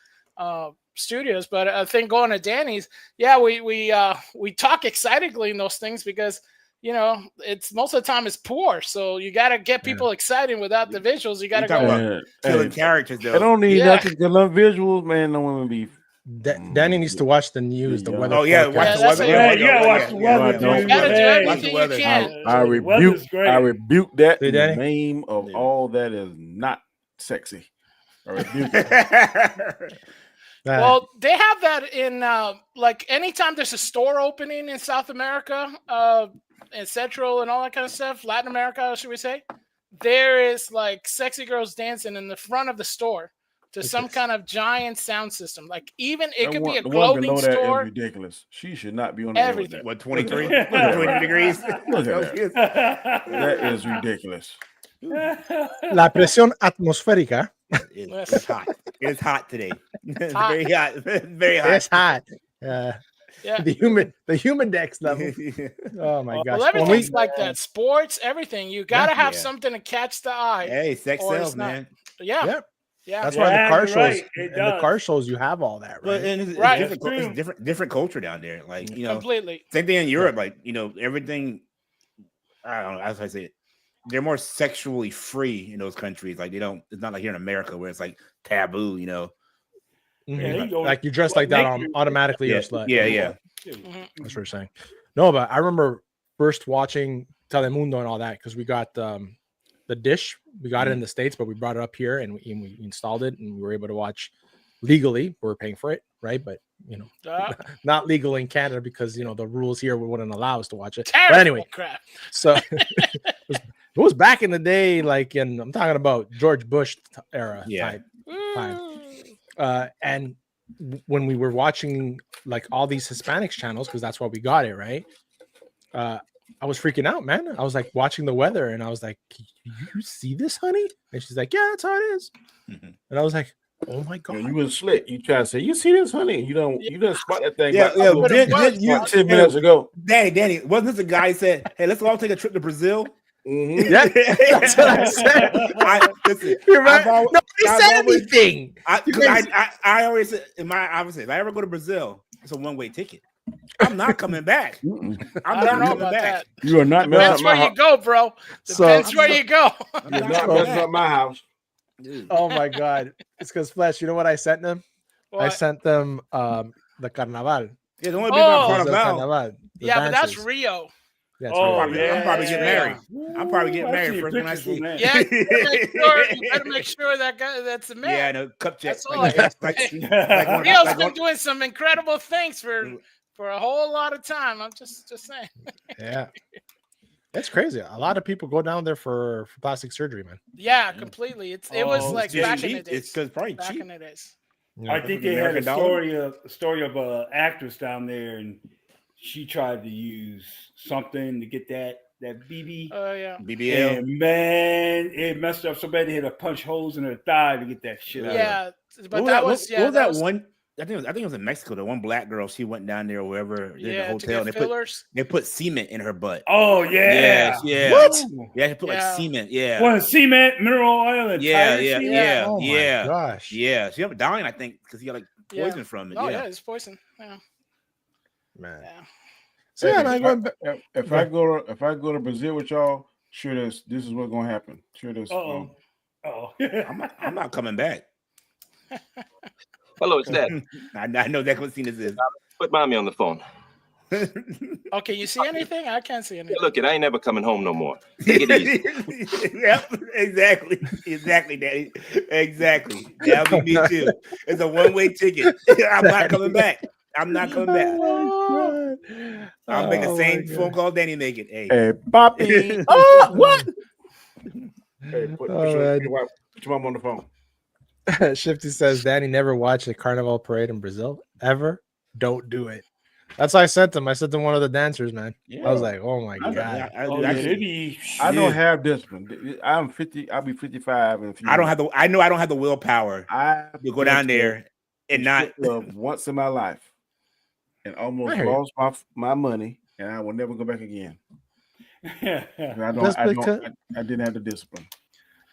studios. But I think going to Danny's, we talk excitedly in those things because it's most of the time it's poor, so you got to get people excited without the visuals. You got to go
killing characters. Though
I don't need nothing to love visuals, man. No one be.
Danny needs to watch the news, the weather.
Oh yeah, watch the weather.
Yeah, you gotta watch the weather.
You gotta do everything you can.
I rebuke that in the name of all that is not sexy. I rebuke it.
Well, they have that in like anytime there's a store opening in South America, and Central and all that kind of stuff, Latin America, should we say? There is like sexy girls dancing in the front of the store to some kind of giant sound system. Like even it could be a clothing store.
That is ridiculous. She should not be on
everything.
What 23? 20 degrees?
Look at that. That is ridiculous.
La presión atmosférica.
It's hot. It's hot today. It's very hot. Very hot.
It's hot. The humidex level. Oh my gosh.
Well, everything's like that. Sports, everything. You gotta have something to catch the eye.
Hey, sex sells, man.
Yeah. Yeah,
that's why the car shows.
Right.
And the car shows, you have all that, right?
But and it's
right.
different culture down there. Like
completely.
Same thing in Europe. Like everything. I don't know. As I say it, they're more sexually free in those countries. Like they don't. It's not like here in America where it's like taboo.
Mm-hmm. Like you dress like that automatically, you're a slut.
Yeah.
That's what you're saying. No, but I remember first watching Telemundo and all that because we got the dish. We got it in the States, but we brought it up here and we installed it and we were able to watch legally. We were paying for it, right? But not legal in Canada because the rules here wouldn't allow us to watch it.
Terrible
but anyway,
crap.
So it was back in the day, I'm talking about George Bush era type time. And when we were watching like all these Hispanics channels, because that's why we got it, right? I was freaking out, man. I was like watching the weather and I was like, you see this, honey? And she's like, yeah, that's how it is. And I was like, oh my God.
You was slick. You try to say, you see this, honey? You don't spot that thing.
You
10 minutes ago.
Danny, wasn't this a guy who said, hey, let's all take a trip to Brazil?
Mm-hmm. Yeah, that's what I said. You're right. Nobody said anything.
I always said, if I ever go to Brazil, it's a one-way ticket. I'm not coming back. I'm not coming back.
You are not.
Depends where you go, bro. Depends where you go.
You're not messing up my house.
Oh my God! It's because Flesh. You know what I sent them?
What?
I sent them the Carnaval.
Yeah, the only big on
Carnaval.
Yeah, but that's Rio.
That's
I'm probably getting married. I'm probably getting married first when I see.
Yeah, you better make sure that guy that's the man.
Yeah, no cup check.
Rio's been doing some incredible things for a whole lot of time. I'm just saying.
Yeah. It's crazy. A lot of people go down there for plastic surgery, man.
Yeah, completely. It was like back in the days.
It's because probably
back
cheap.
in the days.
I think they had a story of an actress down there, and she tried to use something to get that BB.
Oh yeah.
BBL.
And man, it messed up so bad they had to punch holes in her thigh to get that shit out.
Yeah, but
what was that one? I think it was in Mexico. The one black girl, she went down there or wherever, the hotel, and they put cement in her butt.
Oh yeah.
What?
Yeah, they put like cement. Yeah.
What, cement, mineral oil, and
Oh my gosh.
Yeah. She ended up dying, I think, because he got like poison from it.
Oh yeah, it's poison. Yeah.
Man.
Yeah.
So
if I go to Brazil with y'all, sure this is what's gonna happen. Sure this.
I'm not coming back.
Hello, it's Dad.
I know exactly what scene this is.
Put mommy on the phone.
Okay, you see anything? I can't see anything.
Look, I ain't never coming home no more. Take it easy.
Yep, exactly, Daddy. Exactly. That'll be me too. It's a one-way ticket. I'm not coming back. I'm not coming back. I'll make the same phone call Danny make it.
Hey, Poppy.
What?
Hey, put your mom on the phone.
Shifty says Danny never watched a carnival parade in Brazil ever. Don't do it. That's why I sent them. I sent them one of the dancers, man. Yeah. I was like, oh my God.
I don't have discipline. I'm 50. I'll be 55 in a few
I don't have the. I know I don't have the willpower to go down there and not
once in my life, and almost lost my money, and I will never go back again. I didn't have the discipline.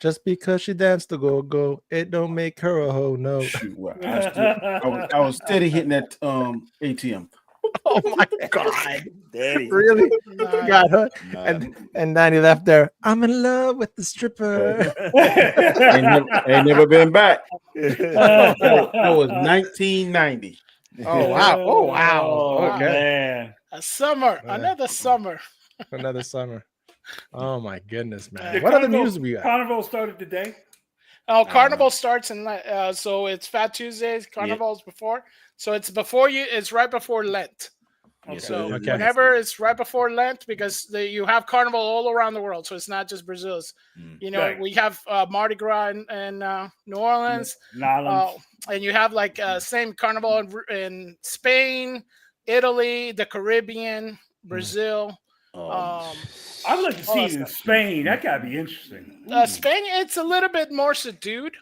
Just because she danced the go-go, it don't make her a hoe, no.
Shoot, well, I was steady hitting that ATM.
Oh my God. Daddy. Really? Got her. And Danny left there. I'm in love with the stripper.
ain't never been back. That was 1990.
Oh wow. Oh wow. Okay.
Man.
Another summer.
Another summer. Oh my goodness, man! What other music we got?
Carnival started today.
Oh, Carnival starts in so it's Fat Tuesdays. Carnival's before, so it's It's right before Lent. Okay. So whenever it's right before Lent, because you have Carnival all around the world, so it's not just Brazil's. We have Mardi Gras in New Orleans, and you have like same Carnival in Spain, Italy, the Caribbean, Brazil.
I'd like to see it in Spain. That gotta be interesting.
Spain, it's a little bit more subdued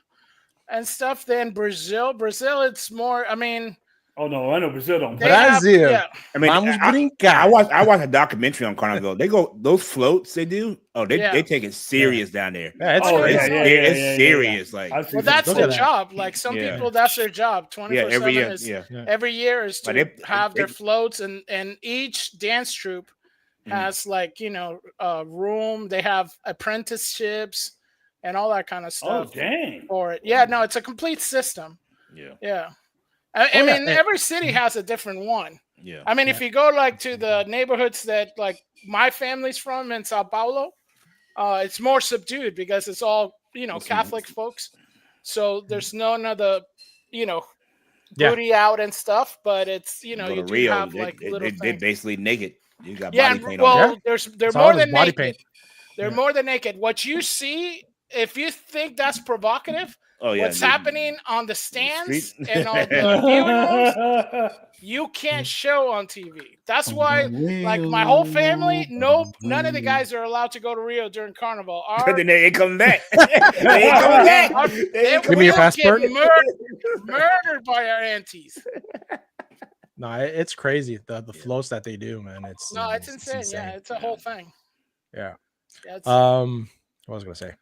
and stuff than Brazil. Brazil, it's more. I mean,
Oh no, I know Brazil don't.
Brazil.
Yeah.
I mean, I watched a documentary on Carnival. They go those floats they do. Oh, they take it serious down there.
Yeah,
it's serious. Like,
well, that's the job. Like some people, that's their job. 24/7 is every year is to have their floats, and each dance troupe has like room. They have apprenticeships and all that kind of stuff.
Oh dang!
For it, yeah, no, it's a complete system. Yeah. I mean, every city has a different one.
Yeah.
I mean, if you go like to the neighborhoods that like my family's from in Sao Paulo, it's more subdued because it's all Catholic folks. So there's none of the booty out and stuff, but it's you do
Rio,
have like little
they're basically naked. You got
body
paint
on. Well, they're more than
body
naked.
paint.
They're more than naked. What you see, if you think that's provocative. What's happening on the stands and on the viewing rooms, you can't show on TV. That's why, like my whole family, none of the guys are allowed to go to Rio during Carnival.
Then they ain't coming back. They ain't coming back.
Give me your passport.
Get murdered by our aunties.
No, it's crazy the floats that they do, man. It's
insane. Yeah, it's a whole thing.
Yeah. What was I gonna say?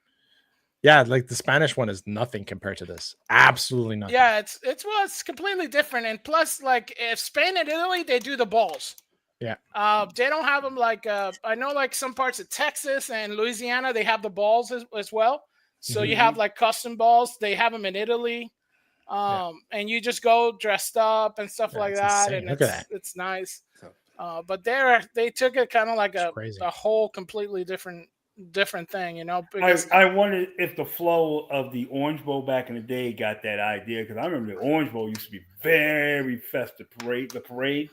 Yeah, like the Spanish one is nothing compared to this. Absolutely nothing.
Yeah, it's completely different. And plus, like if Spain and Italy, they do the balls.
Yeah.
They don't have them like I know like some parts of Texas and Louisiana, they have the balls as well. So you have like custom balls. They have them in Italy. And you just go dressed up and stuff like that.
Insane.
And it's nice. But they took it kind of like a whole completely different thing, because
I wondered if the flow of the Orange Bowl back in the day got that idea, because I remember the Orange Bowl used to be very festive parade,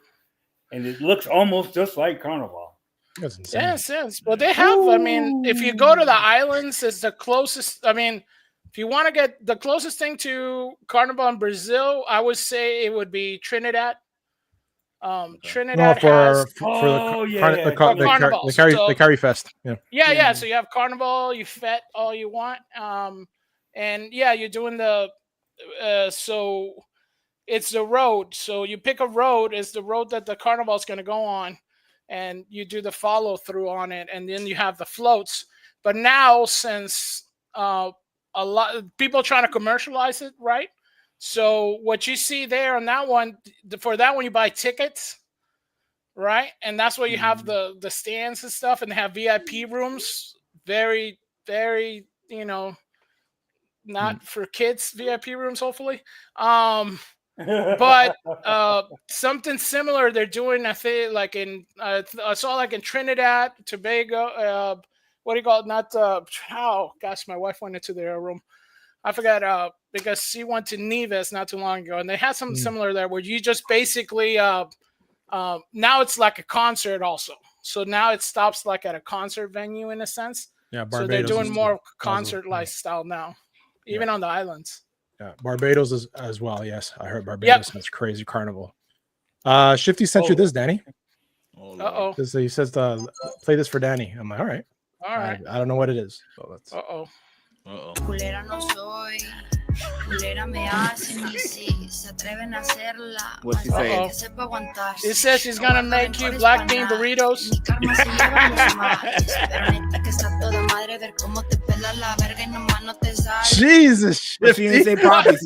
and it looks almost just like Carnival.
That's insane.
Yes. Well, they have. I mean, if you go to the islands, it's the closest. I mean, if you want to get the closest thing to Carnival in Brazil, I would say it would be Trinidad. Trinidad
for the
Carnival.
The Carry Fest.
Yeah. So you have Carnival, you fet all you want, and you're doing the. So it's the road. So you pick a road. It's the road that the Carnival is going to go on, and you do the follow through on it, and then you have the floats. But now, since a lot of people trying to commercialize it, right? So what you see there on that one, for that one, you buy tickets, right? And that's where you have the stands and stuff, and they have VIP rooms. Very, very, not for kids VIP rooms, hopefully. But something similar they're doing. I think like I saw like in Trinidad, Tobago. What do you call it? Not gosh, my wife went into their room. I forgot because she went to Nevis not too long ago, and they had something similar there where you just basically now it's like a concert also. So now it stops like at a concert venue in a sense. Yeah, Barbados. So they're doing more concert lifestyle now, even on the islands.
Yeah, Barbados is as well. Yes, I heard Barbados has crazy carnival. Shifty sent you this, Danny. He says play this for Danny. I'm like, all right. I don't know what it is. So let's.
Culera no soy, culera me hacen y si se atreven a hacerla.
What's she saying?
It says she's gonna make you black bean burritos.
Jesus,
she ain't say poppy.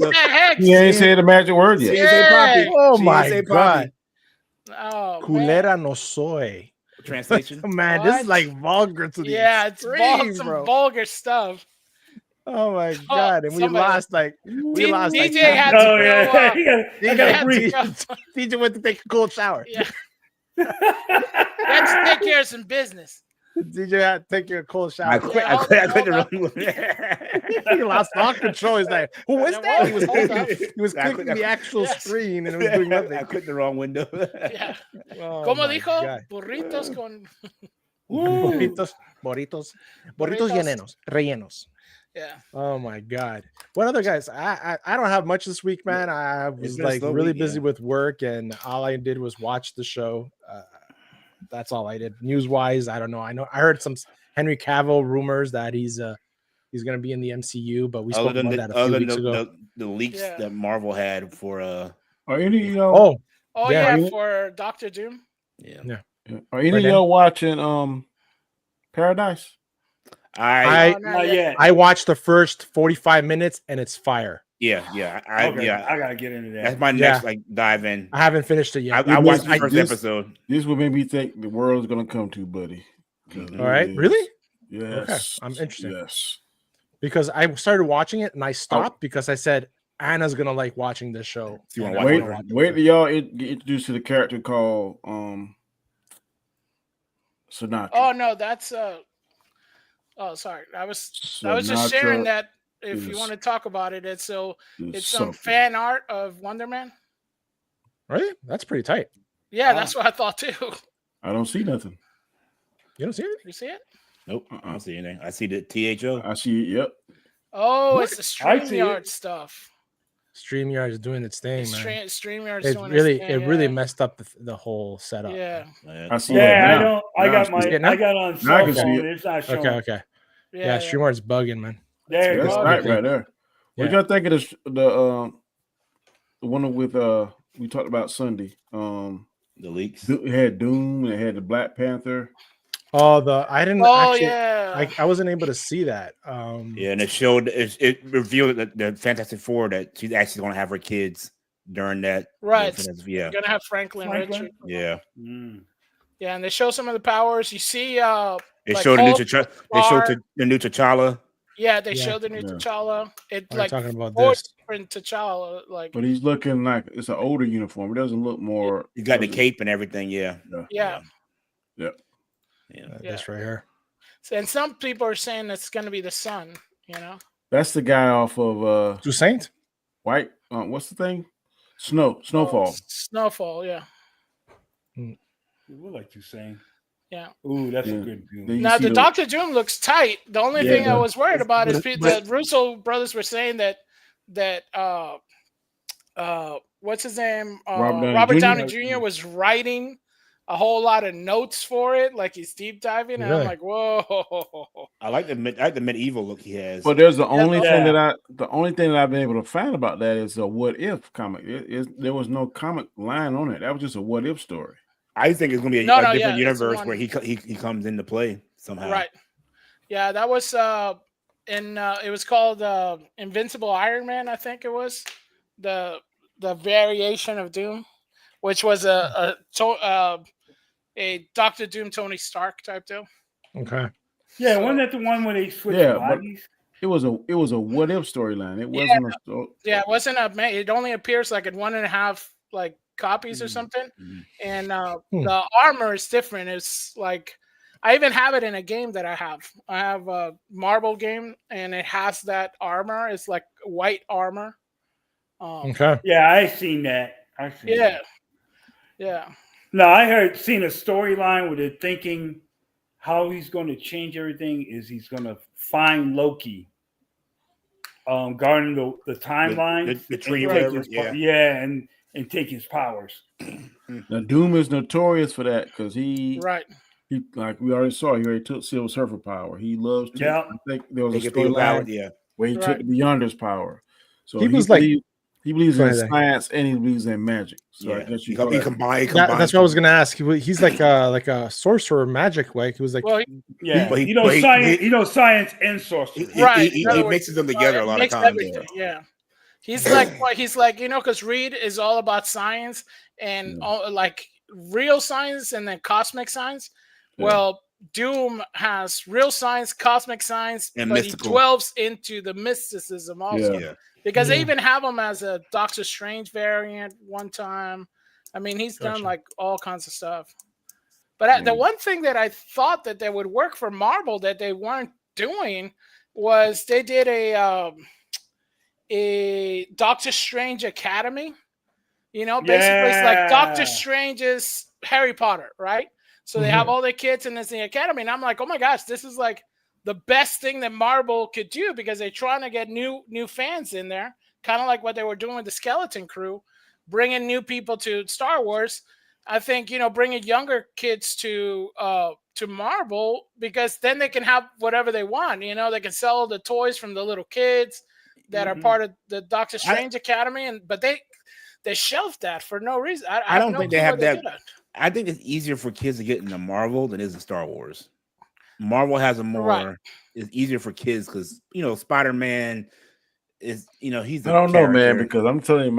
He ain't say the magic word yet.
She ain't say poppy.
Oh my god.
Oh,
culera no soy.
Translation.
Man, this is like vulgar to the extreme,
it's some vulgar stuff.
Oh my god! And we lost like
DJ had to go.
DJ went to take a cold shower.
Yeah, he had to take care of some business.
DJ had to take a cold shower.
I quit the wrong one.
He lost all control. He's like, "Who was that?" He was clicking the actual screen and it was doing nothing.
I quit the wrong window.
Yeah. ¿Cómo dijo? Burritos con
burritos rellenos.
Yeah.
Oh my god. What other guys? I don't have much this week, man. I was like really busy with work, and all I did was watch the show. That's all I did. News wise, I don't know. I heard some Henry Cavill rumors that he's gonna be in the MCU, but we spoke about that a few weeks ago.
The leaks that Marvel had for
Are any of y'all?
Oh yeah, for Dr. Doom.
Yeah.
Are any of y'all watching Paradise?
Not yet.
I watched the first 45 minutes and it's fire.
Yeah.
I gotta get into that.
That's my next dive in.
I haven't finished it yet.
I watched the first episode.
This will make me think the world's gonna come to, buddy.
All right, really?
Yes.
Okay, I'm interested.
Yes.
Because I started watching it and I stopped because I said Anna's gonna like watching this show.
Wait till y'all get introduced to the character called Sinatra.
Oh no, that's oh sorry. I was just sharing that if you want to talk about it, it's some fan art of Wonder Man.
Really? That's pretty tight.
Yeah, that's what I thought too.
I don't see nothing.
You don't see it?
You see it?
Nope. I don't see anything. I see the T.H.O.
I see it. Yep.
Oh, it's the StreamYard stuff.
StreamYard is doing its thing, man.
StreamYard is
doing its thing. It really messed up the whole setup.
Yeah.
I see. Yeah,
I got on cell phone. It's not showing.
Okay. Yeah, StreamYard's bugging, man.
There
that's right there. What y'all think of the one with we talked about Sunday? The
leaks.
It had Doom. It had the Black Panther.
Oh, I wasn't able to see that.
Yeah, and it revealed that the Fantastic Four that she's actually going to have her kids during that.
Right.
Yeah.
Going to have Franklin Richard.
Yeah.
Yeah, and they show some of the powers. You see,
they showed the new T'Challa.
Yeah, they showed the new T'Challa. It
like talking about this
different T'Challa, like.
But he's looking like it's an older uniform. It doesn't look more.
He got the cape and everything. Yeah.
Yeah.
This right here.
And some people are saying it's going to be the sun. You know.
That's the guy off of
Toussaint.
White. What's the thing? Snowfall.
Snowfall. Yeah.
You look like Toussaint.
Yeah.
Ooh, that's a good Doom.
Now the Dr. Doom looks tight. The only thing I was worried about is the Russo brothers were saying that what's his name? Robert Downey Jr. was writing a whole lot of notes for it, like he's deep diving, and I'm like, whoa.
I like the medieval look he has.
But there's the only thing that I've been able to find about that is a what if comic. There was no comic line on it. That was just a what if story.
I think it's going to be a different universe where he comes into play somehow.
Right. Yeah, that was it was called Invincible Iron Man, I think it was. The variation of Doom, which was a Dr. Doom Tony Stark type deal.
Okay.
Yeah, wasn't that the one where they switched bodies?
It was a what if storyline. It wasn't a story.
Yeah, it wasn't it only appears like in 1.5 like copies or something. And the armor is different. It's like I even have it in a game that I have. I have a Marvel game and it has that armor. It's like white armor.
Okay.
Yeah, I seen that.
Yeah.
No, I seen a storyline where they're thinking how he's going to change everything is he's going to find Loki, guarding the timeline,
the tree,
and take his powers.
Now Doom is notorious for that because he like we already saw, he already took Silver Surfer power. He loves to.
Yeah.
I think there was a storyline where he took Beyonder's power. So he was he believes in science and he believes in magic. So I guess you
combine.
That's what I was going to ask. He's like a sorcerer, magic way. He was like,
science and sorcery.
He mixes them together a lot of times.
Yeah. He's like, because Reed is all about science and like real science and then cosmic science. Yeah. Well, Doom has real science, cosmic science, and but mystical. He delves into the mysticism also. Yeah. Because they even have him as a Doctor Strange variant one time. I mean, he's done like all kinds of stuff. But the one thing that I thought that would work for Marvel that they weren't doing was they did a Doctor Strange Academy. You know, basically it's like Doctor Strange's Harry Potter, right? So they have all the kids in the academy. And I'm like, oh my gosh, this is like the best thing that Marvel could do because they're trying to get new fans in there, kind of like what they were doing with the Skeleton Crew, bringing new people to Star Wars. I think, bringing younger kids to Marvel because then they can have whatever they want. They can sell the toys from the little kids that are part of the Doctor Strange Academy, but shelved that for no reason.
I don't think they have that. I think it's easier for kids to get into Marvel than it is in Star Wars. Marvel has a more. It's easier for kids because Spider-Man is he's.
I don't know, man, because I'm telling you,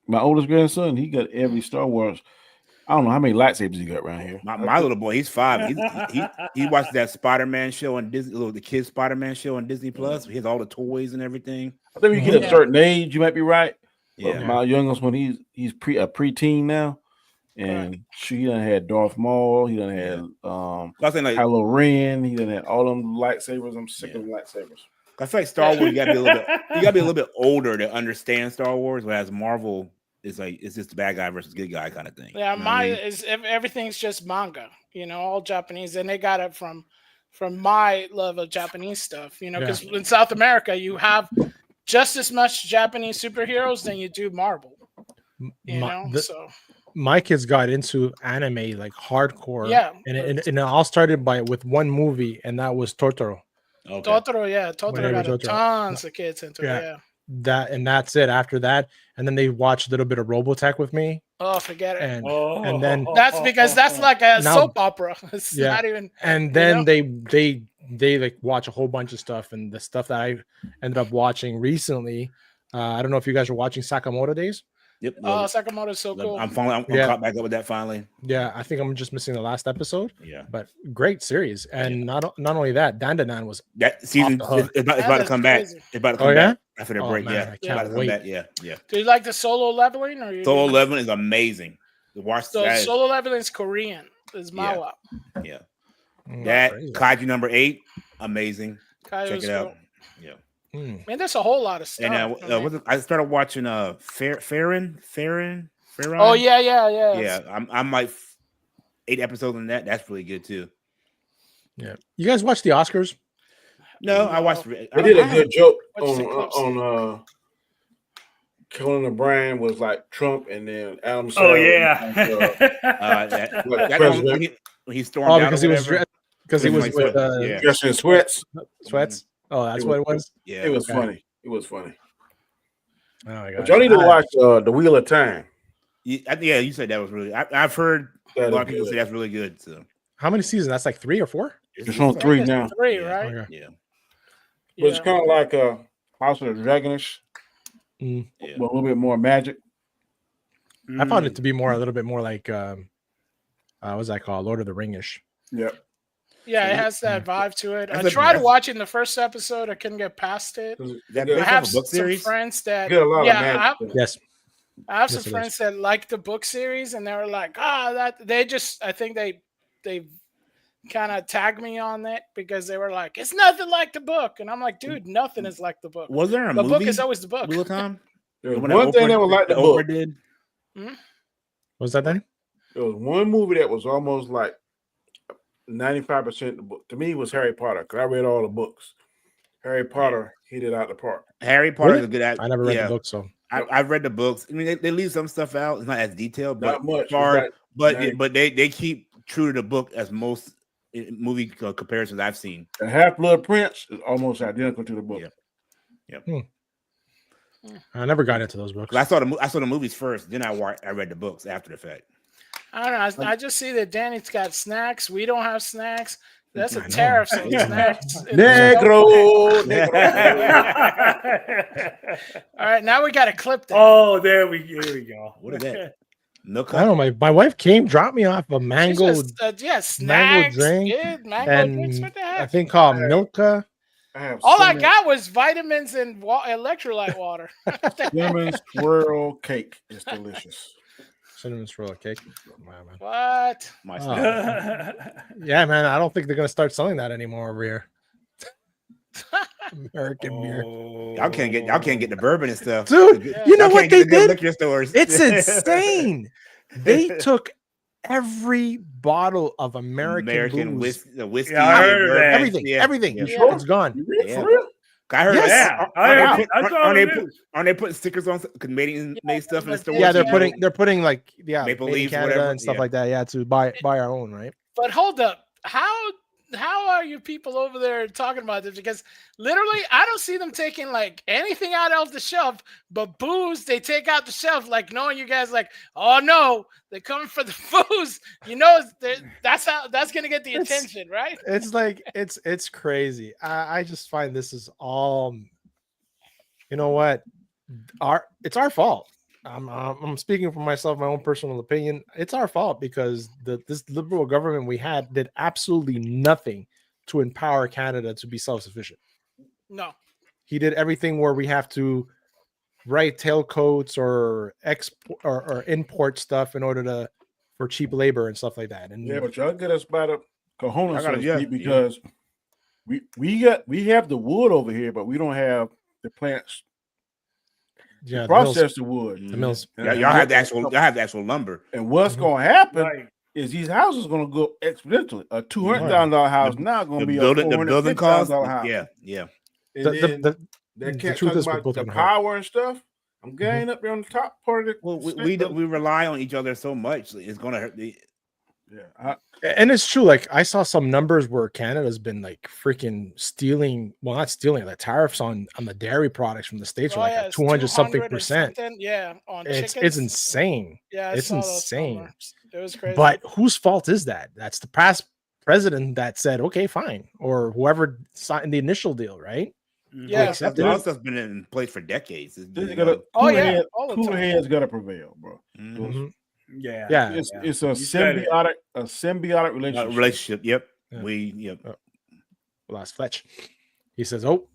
my oldest grandson, he got every Star Wars. I don't know how many lightsabers he got around here.
My little boy, he's 5. He watched that Spider-Man show on Disney, the kids Spider-Man show on Disney Plus. He has all the toys and everything.
I think when you get a certain age, you might be right. Yeah, my youngest one, he's a preteen now, and he done had Darth Maul. He done had Kylo Ren. He done had all them lightsabers. I'm sick of lightsabers.
I feel like Star Wars, you gotta be a little bit older to understand Star Wars, whereas Marvel. It's just the bad guy versus good guy kind of thing.
Yeah, everything's just manga, all Japanese, and they got it from my love of Japanese stuff, because in South America you have just as much Japanese superheroes than you do Marvel. So
my kids got into anime like hardcore.
Yeah,
and it all started with one movie, and that was Totoro.
Okay. Totoro got tons of kids into it. Yeah.
That's it. After that, and then they watched a little bit of Robotech with me.
Oh, forget it.
And then
that's because that's like a soap opera. It's not even.
And then they like watch a whole bunch of stuff, and the stuff that I ended up watching recently. I don't know if you guys are watching Sakamoto Days.
Yep.
Sakamoto's so cool.
I'm caught back up with that finally.
Yeah, I think I'm just missing the last episode.
Yeah,
but great series, and not only that, Dandadan was
that season. It's about to come back. It's about to come back after the break.
Man,
I can't wait. Yeah.
Do you like the solo leveling? Or
solo leveling is amazing.
Solo leveling is Korean. It's Mawa.
Yeah. That Kaiju number 8, amazing. Check it out. Yeah.
Man, there's a whole lot of stuff.
And I started watching Farron.
Oh yeah.
Yeah, I'm like 8 episodes in that. That's really good too.
Yeah. You guys watch the Oscars?
No, I watched.
I did a good joke on Conan O'Brien was like Trump, and then Adam.
Oh yeah.
When he stormed out
because he was with
dressed in sweats.
Sweats. Oh, that's what it was.
Yeah, it was funny. It was funny.
Oh my god!
But y'all need to watch The Wheel of Time.
Yeah, you said that was really. I've heard a lot of people say that's really good. So,
how many seasons? That's like 3 or 4.
It's on 3 now.
3, right?
Okay.
Yeah.
But it's kind of like House of the Dragonish, but a little bit more magic.
I found it to be a little bit more like what's that called? Lord of the Ring-ish.
Yep.
Yeah, it has that vibe to it. I tried watching the first episode. I couldn't get past it.
I have some
friends that I have some friends that like the book series, and they were like, I think they kind of tagged me on it because they were like, it's nothing like the book, and I'm like, dude, nothing is like the book.
Was there
the book is always the book.
One thing that was like the book.
What was that then?
There was one movie that was almost like 95% the book. To me, it was Harry Potter, because I read all the books. Harry Potter hit it out the park.
Harry Potter is a good actor.
I never read the book, so
I've read the books. I mean, they leave some stuff out. It's not as detailed, but
not much.
But they keep true to the book as most movie comparisons I've seen.
The Half-Blood Prince is almost identical to the book.
Yeah.
I never got into those books.
I saw the movies first, then I read the books after the fact.
I don't know. I just see that Danny's got snacks. We don't have snacks. That's a tariff on snacks.
Negro.
All right, now we got to clip that.
Oh, here we go.
What is that?
Milk. I don't know. My wife dropped me off a mango.
Snacks,
mango drink,
mango drinks. What the heck?
I think called Milka.
All I got was vitamins and electrolyte water.
Cinnamon swirl cake is delicious.
Cinnamon swirl cake. Wow, man.
What?
Yeah, man. I don't think they're gonna start selling that anymore over here. American beer.
Y'all can't get the bourbon and stuff,
dude. You know what they did?
Liquor stores.
It's insane. They took every bottle of American booze.
whiskey,
everything.
Yeah.
It's gone.
Yeah. I heard that. Aren't they putting stickers on Canadian made stuff in the store?
Yeah, they're putting like
Maple Leaf,
Canada
whatever,
and stuff like that. Yeah, to buy our own, right?
But hold up, how are you people over there talking about this? Because literally, I don't see them taking like anything out of the shelf, but booze they take out the shelf. Like knowing you guys, like, oh no, they're coming for the booze. You know, that's gonna get the attention, right?
It's like it's crazy. I just find this is all. You know what? It's our fault. I'm speaking for myself, my own personal opinion. It's our fault because this liberal government we had did absolutely nothing to empower Canada to be self-sufficient.
No,
he did everything where we have to write tailcoats or export or import stuff in order for cheap labor and stuff like that. And
yeah, but y'all get us by the cojones because we have the wood over here, but we don't have the plants.
Yeah,
process the wood.
The mills.
Yeah, y'all have the actual lumber.
And what's going to happen is these houses going to go exponentially. A $200,000 house now going to be a $450,000 house.
Yeah.
And they can't talk about the power and stuff. I'm getting up there on the top part of the.
We rely on each other so much. It's going to hurt the.
Yeah,
and it's true. Like I saw some numbers where Canada's been like freaking stealing. Well, not stealing. The tariffs on the dairy products from the states are like 200 something percent.
Yeah, on
it's insane.
Yeah,
it's insane.
It was crazy.
But whose fault is that? That's the past president that said, "Okay, fine," or whoever signed the initial deal, right?
Yeah,
that stuff's been in place for decades.
Cooler heads got to prevail, bro.
Yeah.
It's a symbiotic relationship.
Yep.
Yeah. Last Fletch. He says, "Oh,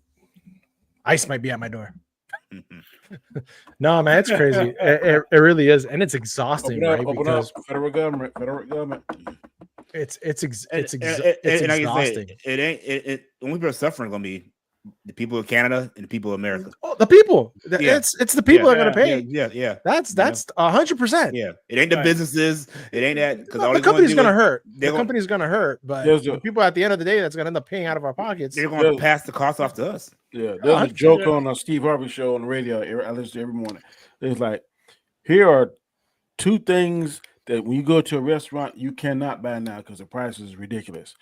ice might be at my door." No, man, it's crazy. It really is, and it's exhausting, right? Because
federal government.
It's exhausting.
It ain't. Only people suffering gonna be the people of Canada and the people of America.
Oh, the people. It's the people that are going to pay.
Yeah.
That's 100%.
Yeah. It ain't the businesses. It ain't that. Because
the company's going to hurt. The company's going to hurt. But the people at the end of the day that's going to end up paying out of our pockets.
They're going to pass the cost off to us.
Yeah. There's a joke on a Steve Harvey show on the radio. I listen to every morning. It's like, here are two things that when you go to a restaurant, you cannot buy now because the price is ridiculous.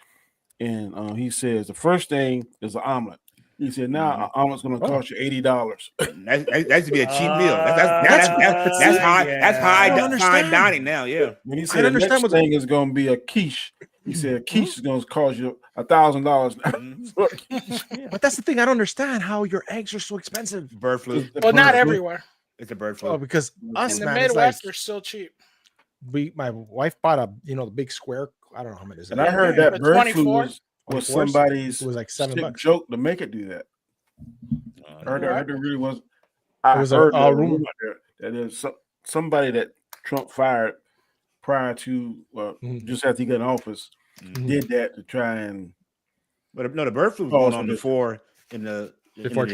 And he says the first thing is an omelet. He said, "Now an omelet's going to cost you $80."
That should be a cheap meal. That's high. That's high dining now. Yeah.
When he said the next thing is going to be a quiche, he said a quiche is going to cost you $1,000.
But that's the thing. I don't understand how your eggs are so expensive.
Bird flu.
Well, not everywhere.
It's a bird flu.
Oh, because us
in the Midwest are still cheap.
My wife bought the big square. I don't know how much it is.
And I heard that bird flu was somebody's
it was like $7
joke to make it do that. I heard it really was.
I heard a rumor
that there's somebody that Trump fired prior to just after he got in office did that to try and.
But no, the bird flu was going on before the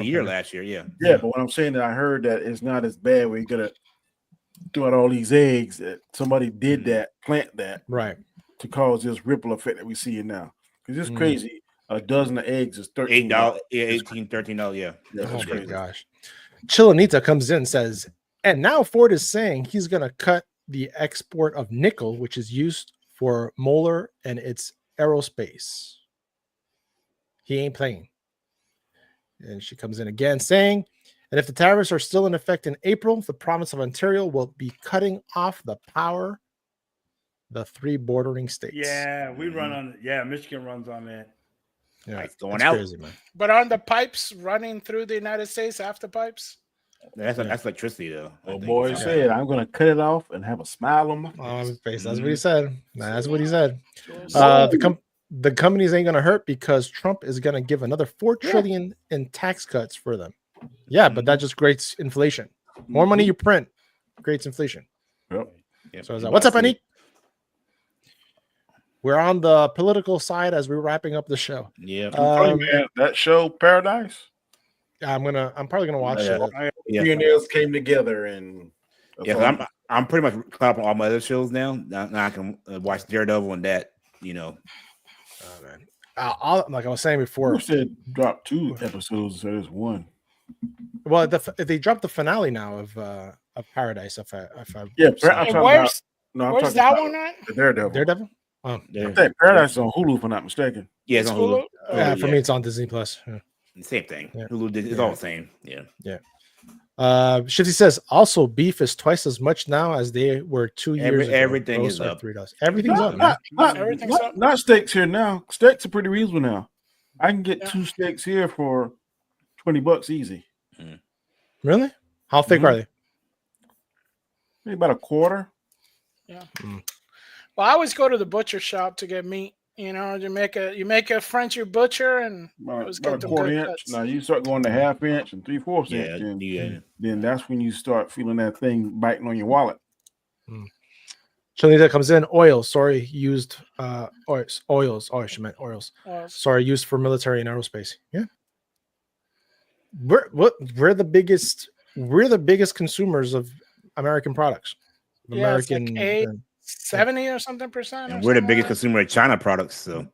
year last year. Yeah.
But what I'm saying that I heard that it's not as bad where you gotta throw out all these eggs. That somebody did that, plant that,
right,
to cause this ripple effect that we see now. Because it's crazy. A dozen of eggs is $13.
$8, $13. Yeah.
Oh my gosh. Chilanita comes in and says, and now Ford is saying he's going to cut the export of nickel, which is used for molar and its aerospace. He ain't playing. And she comes in again saying, and if the tariffs are still in effect in April, the province of Ontario will be cutting off the power the 3 bordering states.
Yeah, we run on. Yeah, Michigan runs on that.
Yeah,
it's going out.
Crazy, man.
But aren't the pipes running through the United States after pipes?
That's electricity, though.
Oh, boy said, "I'm going to cut it off and have a smile on my
face." That's what he said. That's what he said. The companies ain't going to hurt because Trump is going to give another $4 trillion in tax cuts for them. Yeah, but that just creates inflation. More money you print creates inflation.
Yep.
So what's up, Anik? We're on the political side as we're wrapping up the show.
Yeah.
Man, that show Paradise.
I'm probably gonna watch it.
Millionaires came together and
I'm pretty much caught up on all my other shows now. Now I can watch Daredevil and that.
Oh man. Like I was saying before,
you said drop 2 episodes, so there's 1.
Well, they dropped the finale now of Paradise.
Where's that one at?
The Daredevil.
Daredevil. Oh,
I think Paradise is on Hulu, if I'm not mistaken.
Yeah, it's on Hulu.
For me, it's on Disney Plus. Yeah.
Same thing. Yeah. Hulu, it's all the same. Yeah.
Yeah. Shifty says also beef is twice as much now as they were 2 years ago.
Everything is up.
$3. Everything's up.
Not steaks here now. Steaks are pretty reasonable now. I can get 2 steaks here for $20 easy.
Really? How thick are they?
Maybe about a quarter.
Yeah. Well, I always go to the butcher shop to get meat. You know, you make a French butcher and
about a quarter inch. Now you start going to half inch and 3/4 inch. Then that's when you start feeling that thing biting on your wallet.
Chalita comes in. Oils. Sorry, used oils. Oh, she meant oils. Sorry, used for military and aerospace. Yeah. We're the biggest consumers of American products.
American. It's like 70 or something percent.
And we're the biggest consumer of China products. So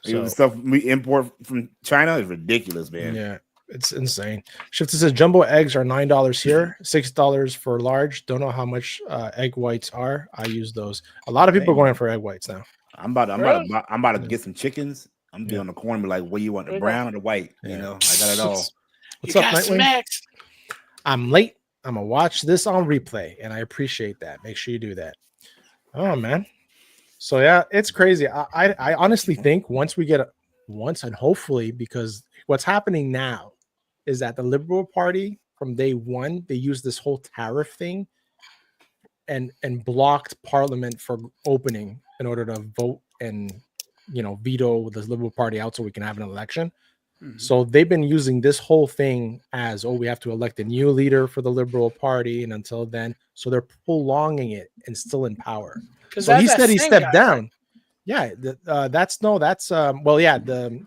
So
stuff we import from China is ridiculous, man.
Yeah, it's insane. Shifty says jumbo eggs are $9 here, $6 for large. Don't know how much egg whites are. I use those. A lot of people are going for egg whites now.
I'm about to get some chickens. I'm gonna be on the corner, be like, "What do you want, the brown or the white?" You know, I got it all.
What's up, Nightwing? I'm late. I'm gonna watch this on replay, and I appreciate that. Make sure you do that. Oh man, so yeah, it's crazy. I honestly think once and hopefully, because what's happening now is that the Liberal Party from day one, they used this whole tariff thing and blocked Parliament for opening in order to vote and veto the Liberal Party out so we can have an election. So they've been using this whole thing as, we have to elect a new leader for the Liberal Party, and until then, so they're prolonging it and still in power. So he said he stepped down. Right? Yeah, the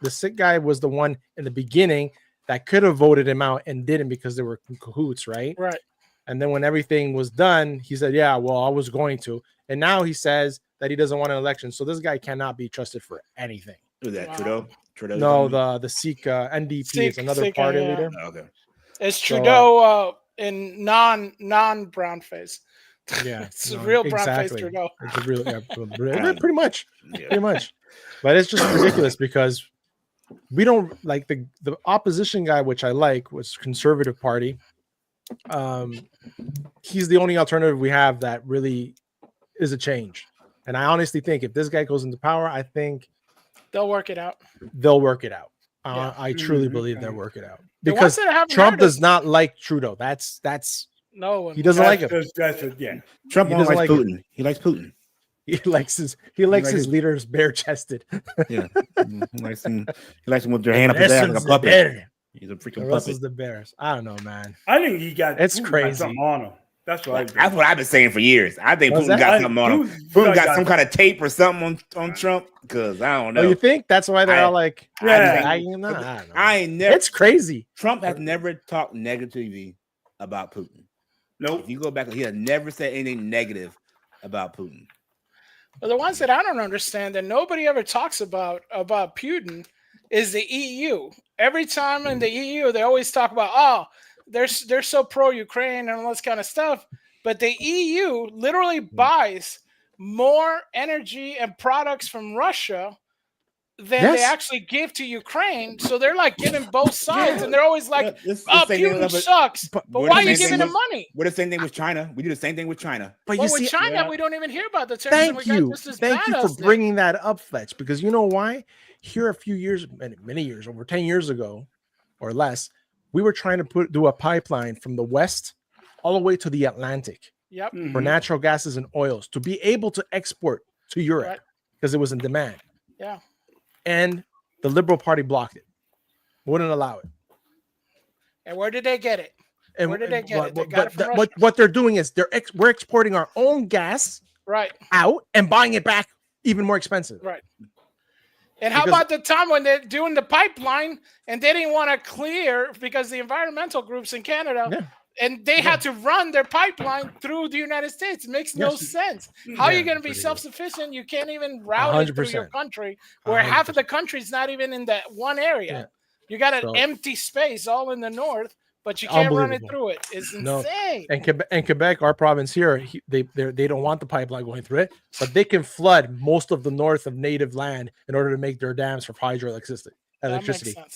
sick guy was the one in the beginning that could have voted him out and didn't because they were in cahoots, right?
Right.
And then when everything was done, he said, "Yeah, well, I was going to," and now he says that he doesn't want an election. So this guy cannot be trusted for anything.
Who's that? Trudeau?
No, the Sikh NDP is another party leader.
Oh, okay.
It's Trudeau in non brown face.
Yeah,
it's a real brown face Trudeau.
It's a real, pretty much. But it's just ridiculous because we don't like the opposition guy, which I like, was Conservative Party. He's the only alternative we have that really is a change. And I honestly think if this guy goes into power, I think
they'll work it out.
I truly believe they'll work it out because Trump does not like Trudeau. That's
no one.
He doesn't like him.
Trump doesn't like Putin. He likes Putin.
He likes his leaders bare chested.
Yeah, he likes him with their hand up his ass like a puppet. He's a freaking puppet.
The Bears. I don't know, man.
I think he got.
It's crazy.
Something on him. That's what
I've been saying for years. I think Putin got something on him. Putin got some kind of tape or something on Trump because I don't know.
Oh, you think that's why they're all like?
I don't know.
It's crazy.
Trump has never talked negatively about Putin.
Nope.
If you go back, he has never said anything negative about Putin.
Well, the ones that I don't understand that nobody ever talks about Putin is the EU. Every time in the EU, they always talk about, they're so pro-Ukraine and all this kind of stuff. But the EU literally buys more energy and products from Russia than they actually give to Ukraine. So they're like giving both sides, and they're always like, Putin sucks. But why are you giving him money?
We're the same thing with China. We do the same thing with China.
But
with China, we don't even hear about the terrorism.
Thank you for bringing that up, Fletch, because you know why? Here a few years, many years, over 10 years ago or less, we were trying to do a pipeline from the west all the way to the Atlantic for natural gases and oils to be able to export to Europe because it was in demand.
Yeah.
And the Liberal Party blocked it, wouldn't allow it.
And where did they get it? Where did they get it? They got it from
Russia. What they're doing is we're exporting our own gas out and buying it back even more expensive.
Right. And how about the time when they're doing the pipeline and they didn't want to clear because the environmental groups in Canada and they had to run their pipeline through the United States? It makes no sense. How are you going to be self-sufficient? You can't even route it through your country where 100%. Half of the country is not even in that one area. You got an empty space all in the north but you can't run it through it. It's insane.
And Quebec, our province here, they don't want the pipeline going through it, but they can flood most of the north of native land in order to make their dams for hydroelectricity.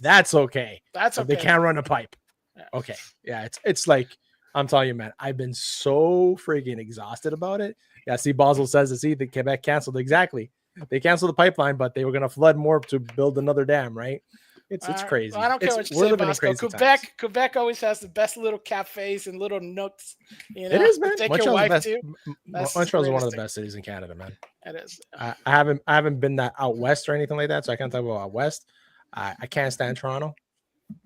That's okay.
That's okay.
They can't run a pipe. Yeah. Okay. Yeah, it's like, I'm telling you, man, I've been so freaking exhausted about it. Yeah, see, Basel says the Quebec canceled. Exactly. They canceled the pipeline, but they were going to flood more to build another dam, right? It's crazy.
Well, I don't care what you say, Bosco. Quebec always has the best little cafes and little nooks. You know,
it is, man.
Montreal's
one of the best cities in Canada, man.
It is.
I haven't been that out west or anything like that, so I can't talk about out west. I can't stand Toronto.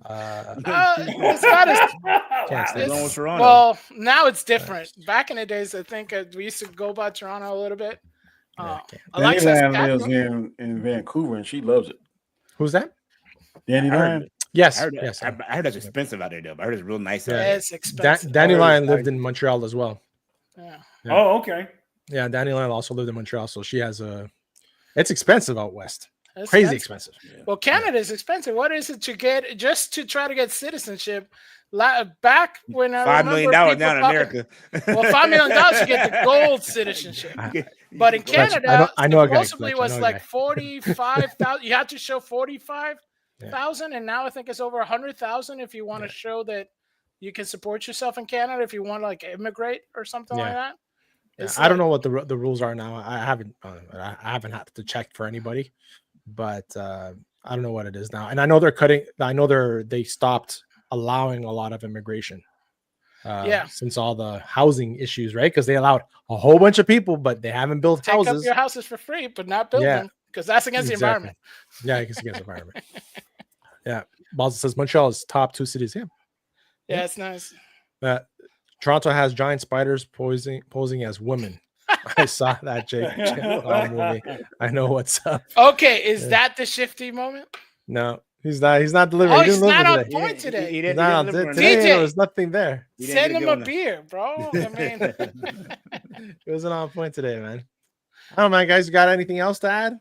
It's not as well. Now it's different. Back in the days, I think we used to go by Toronto a little bit.
Danny lives in Vancouver, and she loves it.
Who's that?
Danny Lyon.
Yes,
I heard that's expensive out there, though. I heard it's real nice.
It's expensive.
Danny Lyon lived in Montreal as well.
Yeah.
Oh, okay.
Yeah, Danny Lyon also lived in Montreal, so she has it's expensive out west. Crazy expensive.
Well, Canada is expensive. What is it to get just to try to get citizenship? Back when
$5 million down in America.
Well, $5 million to get the gold citizenship. But in Canada,
I know
supposedly was like 45,000. You had to show 45,000, and now I think it's over 100,000 if you want to show that you can support yourself in Canada. If you want to like immigrate or something like that.
Yeah, I don't know what the rules are now. I haven't had to check for anybody, but I don't know what it is now. And I know they're cutting. I know they stopped allowing a lot of immigration. Since all the housing issues, right? Because they allowed a whole bunch of people, but they haven't built houses.
Take up your houses for free, but not build them because that's against the environment.
Yeah, it's against the environment. Yeah, Basel says Montreal is top 2 cities.
Yeah, it's nice.
Toronto has giant spiders posing as women. I saw that Jake movie. I know what's up.
Okay, is that the Shifty moment?
No. He's not delivering.
Oh, he's not on point today.
He's not on today. There was nothing there.
Send him a beer, bro. I mean,
it wasn't on point today, man. I don't know, man. Guys, you got anything else to add?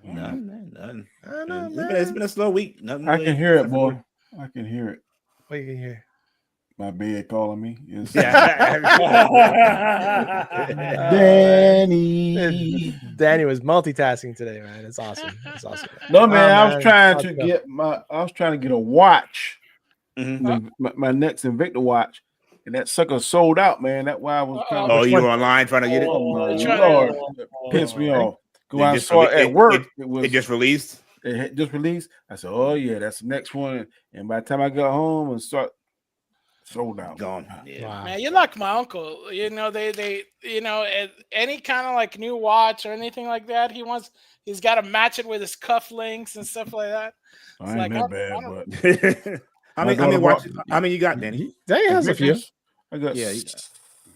No, man, nothing.
I don't know, man.
It's been a slow week. Nothing
I can hear it, boy. I can hear it.
What you can hear?
My bed calling me.
Danny was multitasking today, man. It's awesome.
No, man, I was trying to get a watch. My next Invicta watch, and that sucker sold out, man. That's why I was trying
to. You were online trying to get it?
Oh, Lord. Pissed me off. I saw it at work.
It just released.
It had just released. I said, "Oh yeah, that's the next one." And by the time I got home and start sold out,
gone.
Yeah. Wow. Man, you're like my uncle. You know, they any kind of like new watch or anything like that, he's got to match it with his cufflinks and stuff like that.
It's I ain't that bad, but
how many you got, Danny?
Danny has a few.
I got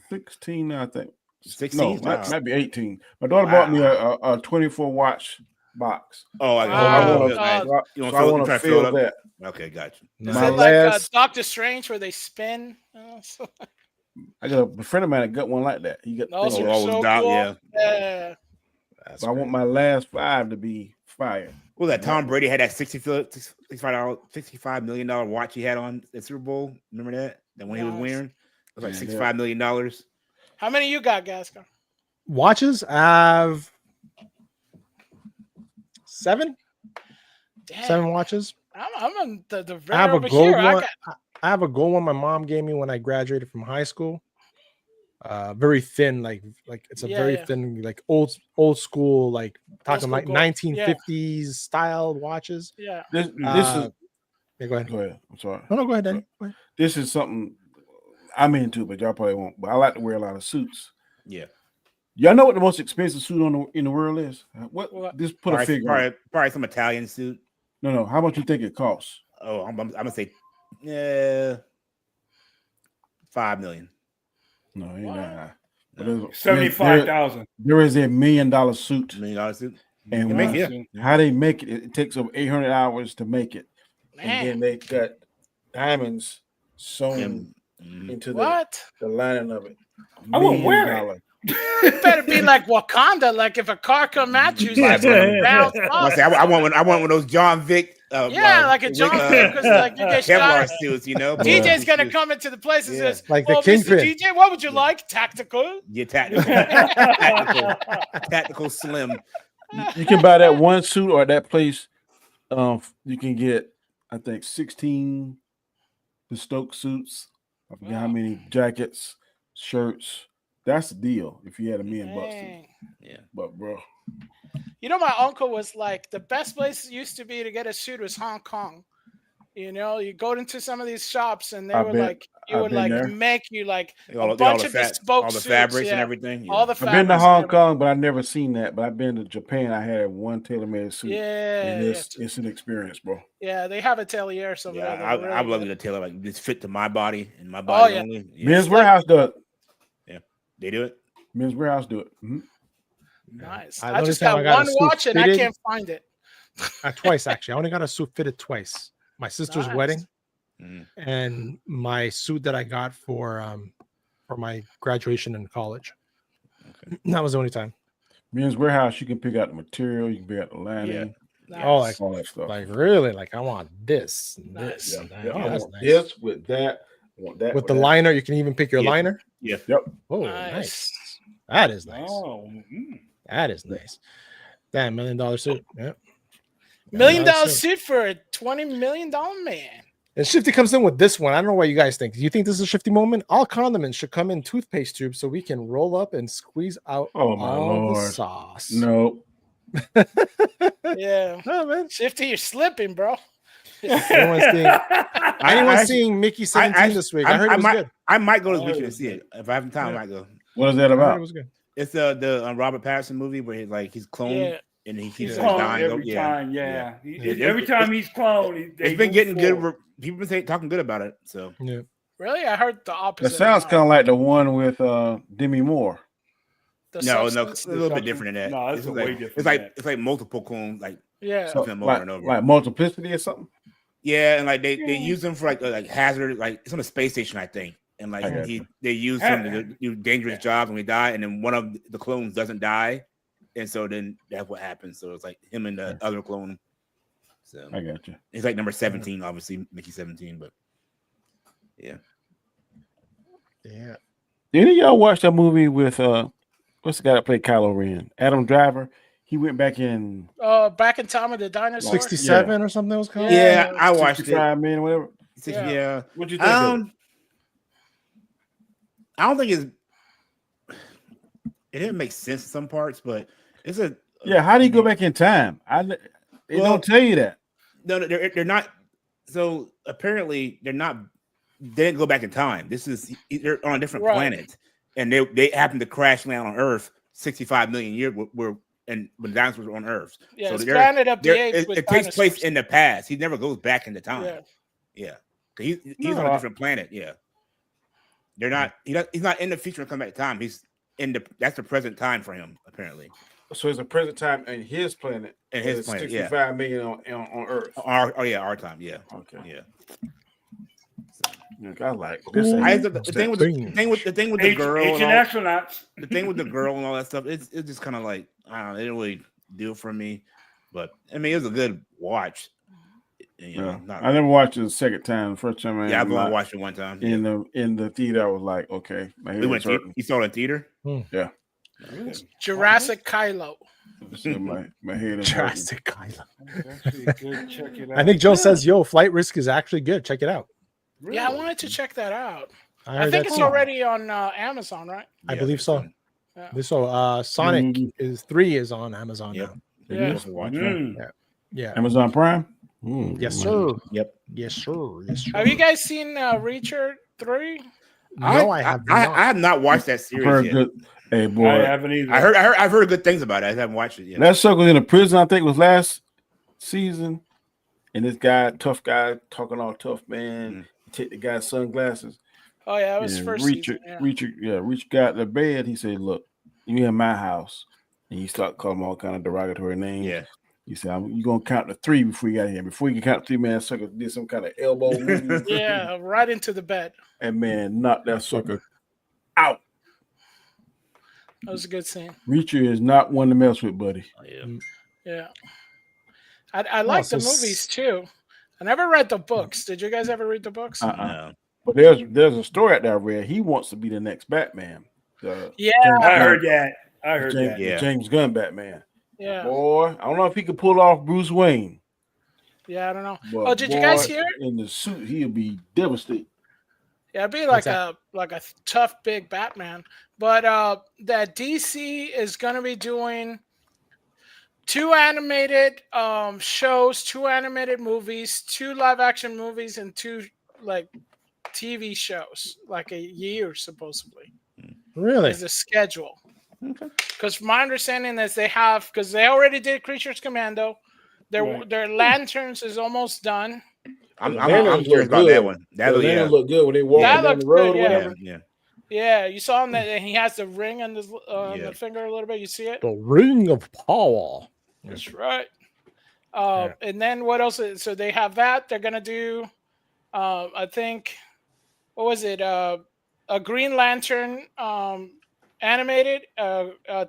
16, I think.
16?
No, might be 18. My daughter bought me a 24 watch box.
Oh, I
want to feel that.
Okay, gotcha.
Is it like Doctor Strange where they spin?
I got a friend of mine that got one like that. He got
so cool.
Yeah. So I want my last 5 to be fire.
Well, that Tom Brady had that $65 million watch he had on the Super Bowl. Remember that? That one he was wearing? It was like $65 million.
How many you got, Gasco?
Watches? I have 7. Damn. 7 watches.
I'm on the
I have a gold one. I have a gold one my mom gave me when I graduated from high school. Very thin, like it's a very thin, like old school, like talking like 1950s style watches.
Yeah.
This is.
Go ahead.
Go ahead. I'm sorry.
No, go ahead, Danny. Go ahead.
This is something I'm into, but y'all probably won't. But I like to wear a lot of suits.
Yeah.
Y'all know what the most expensive suit in the world is? What? Just put a figure.
Probably some Italian suit.
No. How much you think it costs?
Oh, I'm gonna say, $5 million.
No, ain't that.
75,000.
There is $1 million suit.
$1 million suit.
And how they make it? It takes over 800 hours to make it, and then they got diamonds sewn into the lining of it.
I wouldn't wear it.
It better be like Wakanda. Like if a car come at you, it's just gonna bounce off.
I want one of those John Vic.
Like a John Vic, because like you get
Kevlar
shot.
suits, you know.
DJ's gonna come into the place and says,
like the
Mr. DJ, what would you like? Tactical.
Yeah, tactical slim.
You can buy that one suit or that place. You can get, I think, 16 bespoke suits. I forget how many jackets, shirts. That's the deal. If you had $1 million bucks,
yeah.
But bro,
you know, my uncle was like, the best place used to be to get a suit was Hong Kong. You know, you go into some of these shops and they make you like a bunch of bespoke suits,
fabrics and everything. Yeah.
All the
I've been to Hong Kong, but I've never seen that. But I've been to Japan. I had one tailor-made suit. It's an experience, bro.
Yeah, they have atelier somewhere.
I love the tailor, like this fit to my body and my body only.
Yeah. Men's Warehouse does it.
Yeah, they do it.
Men's Warehouse do it.
Mm-hmm. Nice. I just got one watch and I can't find it.
Twice actually. I only got a suit fitted twice. My sister's wedding, and my suit that I got for my graduation in college. Okay. That was the only time.
Men's Warehouse, you can pick out the material, you can pick out the lining.
Nice.
Oh, like all that stuff. Like really, like I want this, this,
I want this with that. I want that
with the liner. You can even pick your liner.
Yeah. Yep.
Oh, nice. That is nice. Oh, that is nice. That $1 million suit. Yep.
$1 million suit for a $20 million man.
And Shifty comes in with this one. I don't know what you guys think. Do you think this is a Shifty moment? All condiments should come in toothpaste tubes so we can roll up and squeeze out all the sauce.
No.
Yeah. No, man. Shifty, you're slipping, bro.
Anyone seeing Mickey 17 this week? I heard it was good.
I might go this weekend and see it. If I have time, I might go.
What is that about?
It was good.
It's the Robert Pattinson movie where he's cloned. Yeah. And he's
cloned every time. Every time he's cloned,
it's been getting good. People been talking good about it. So
really, I heard the opposite.
It sounds kind of like the one with Demi Moore.
No, it's a little bit different than that.
No, it's way different.
It's like multiple clones, like
over and over. Like multiplicity or something.
Yeah, and like they use them for like hazard, like it's on the space station, I think. And like they use them to do dangerous jobs when we die, and then one of the clones doesn't die. And so then that's what happens. So it's like him and the other clone. So
I got you.
It's like number 17, obviously, Mickey 17, but yeah.
Yeah.
Did any of y'all watch that movie with what's the guy that played Kylo Ren? Adam Driver. He went back in
Back in Time of the Dinosaur.
67 or something was called?
Yeah, I watched it.
65 men, whatever.
Yeah.
What'd you think of it?
I don't think it didn't make sense in some parts, but it's
how do you go back in time? They don't tell you that.
No, they're not. So apparently they didn't go back in time. They're on a different planet, and they happen to crash land on Earth 65 million years when the dinosaurs were on Earth.
Yeah,
so
it's Planet of the Apes.
It takes place in the past. He never goes back in the time. Yeah. He's on a different planet. Yeah. They're not. He's not in the future and come back to time. He's that's the present time for him apparently.
So it's a present time in his planet.
In his planet,
65 million on Earth.
Our time. Yeah.
Okay.
Yeah.
I like
the thing with the girl.
Ancient astronauts.
The thing with the girl and all that stuff. It's just kind of like I don't know. It didn't really do it for me, but I mean it was a good watch. You know,
I never watched it the second time. The first time
I've only watched it one time.
In the theater, I was like, okay.
You saw it in theater?
Yeah.
Jurassic Kylo.
My head is
Jurassic Kylo.
Check it out.
I think Joe says, "Flight Risk is actually good. Check it out."
Really? Yeah, I wanted to check that out. I think it's already on Amazon, right?
I believe so. Yeah. So Sonic 3 is on Amazon now. Yeah.
Amazon Prime.
Yes, sir.
Yep.
Yes, sir. Yes, sir.
Have you guys seen Reacher 3?
No, I have not.
I have not watched that series yet.
Hey, boy.
I haven't either.
I've heard good things about it. I haven't watched it yet.
That circle in a prison, I think, was last season. And this guy, tough guy, talking all tough, man. Take the guy's sunglasses.
Oh, yeah, that was first season.
Reacher got in the bed. He said, look, you in my house. And he started calling him all kind of derogatory names.
Yeah.
He said, you're going to count to 3 before you got here. Before you can count to 3, man, sucker did some kind of elbow movement.
Yeah, right into the bed.
And, man, knocked that sucker out.
That was a good scene.
Reacher is not one to mess with, buddy.
Yeah. I like the movies too. I never read the books. Did you guys ever read the books?
No. But there's a story out there I read. He wants to be the next Batman.
I heard that.
The James Gunn Batman.
Yeah.
Boy, I don't know if he could pull off Bruce Wayne.
Yeah, I don't know.
But
did you guys hear?
In the suit, he'll be devastated.
Yeah, it'd be like a tough big Batman. But that DC is gonna be doing 2 animated shows, 2 animated movies, 2 live action movies, and 2 like TV shows, like a year supposedly.
Really?
Is the schedule. Okay. Because my understanding is they already did Creatures Commando. Their Lanterns is almost done.
I'm curious about that one.
That'll look good when they walk down the road
good,
or whatever.
Yeah, you saw him that he has the ring on the finger a little bit. You see it?
The ring of power.
That's right. And then what else? So they have that. They're gonna do, I think, what was it? A Green Lantern animated,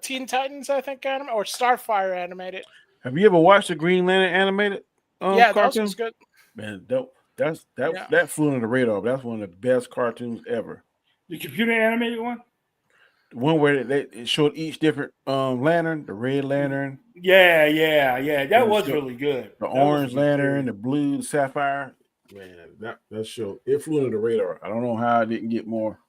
Teen Titans, I think, or Starfire animated.
Have you ever watched the Green Lantern animated?
Yeah,
cartoon?
that was good.
Man, that flew under the radar. That's one of the best cartoons ever.
The computer animated one?
The one where it showed each different lantern, the red lantern.
Yeah. That was really good.
The orange lantern, the blue, the sapphire. Man, that show, it flew under the radar. I don't know how I didn't get more.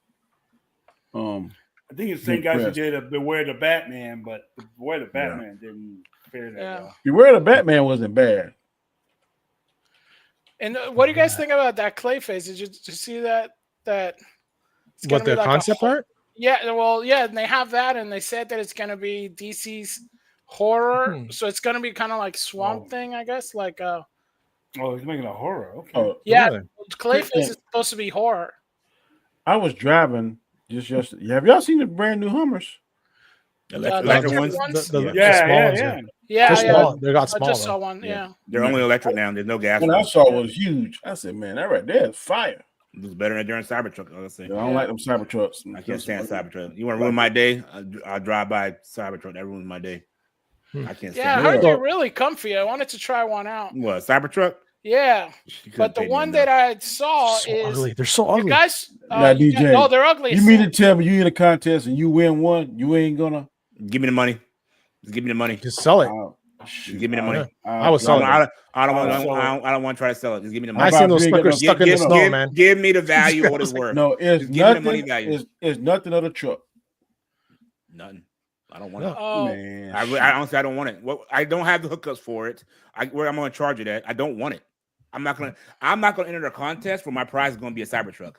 I think it's the same guys who did Beware the Batman, but Beware the Batman didn't fare that well.
Beware the Batman wasn't bad.
And what do you guys think about that Clayface? Did you see that?
What, the concept art?
Yeah, well, yeah, and they have that, and they said that it's going to be DC's horror, so it's going to be kind of like Swamp Thing, I guess, like.
Oh, he's making a horror. Okay.
Yeah, really? Clayface is supposed to be horror.
I was driving just yesterday. Have y'all seen the brand new Hummers?
Electric ones?
Yeah.
They got small.
I just saw one. Yeah.
They're only electric now. There's no gas.
What I saw was huge. I said, man, that right there is fire.
It was better than during Cybertruck. I
don't like them Cybertrucks.
I can't stand Cybertruck. You want to ruin my day? I'll drive by Cybertruck. That ruins my day. I can't stand it.
Yeah, I heard they're really comfy. I wanted to try one out.
What, Cybertruck?
Yeah. But the one that I saw is
ugly. They're so ugly.
Guys,
DJ.
No, they're ugly.
You mean to tell me you in a contest and you win one, you ain't gonna
give me the money? Just give me the money.
Just sell it.
Just give me the money.
I was selling it.
I don't want to try to sell it. Just give me the money.
I seen those stickers stuck in the snow, man.
Give me the value of what it's worth.
No, it's
just
nothing.
Give me the money value.
It's nothing of the truck.
Nothing. I don't want it.
Oh
man,
I honestly don't want it. Well, I don't have the hookups for it. Where I'm going to charge it at? I don't want it. I'm not gonna enter the contest where my prize is gonna be a Cybertruck.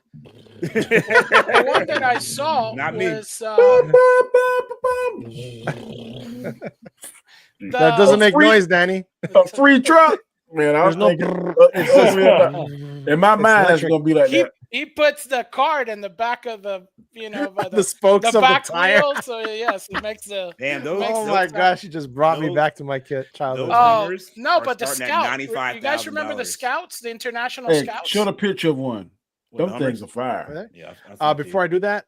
The one that I saw was
that doesn't make noise, Danny.
A free truck, man. I was thinking in my mind that's gonna be like that.
He puts the card in the back of the by
the spokes of the tire.
Wheel, so yes, it makes the.
Damn, those.
Oh my gosh, you just brought me back to my childhood.
Oh no, but the Scout. You guys remember the Scouts, the international Scouts?
Show the picture of one. Them things are fire.
Yeah. Before I do that,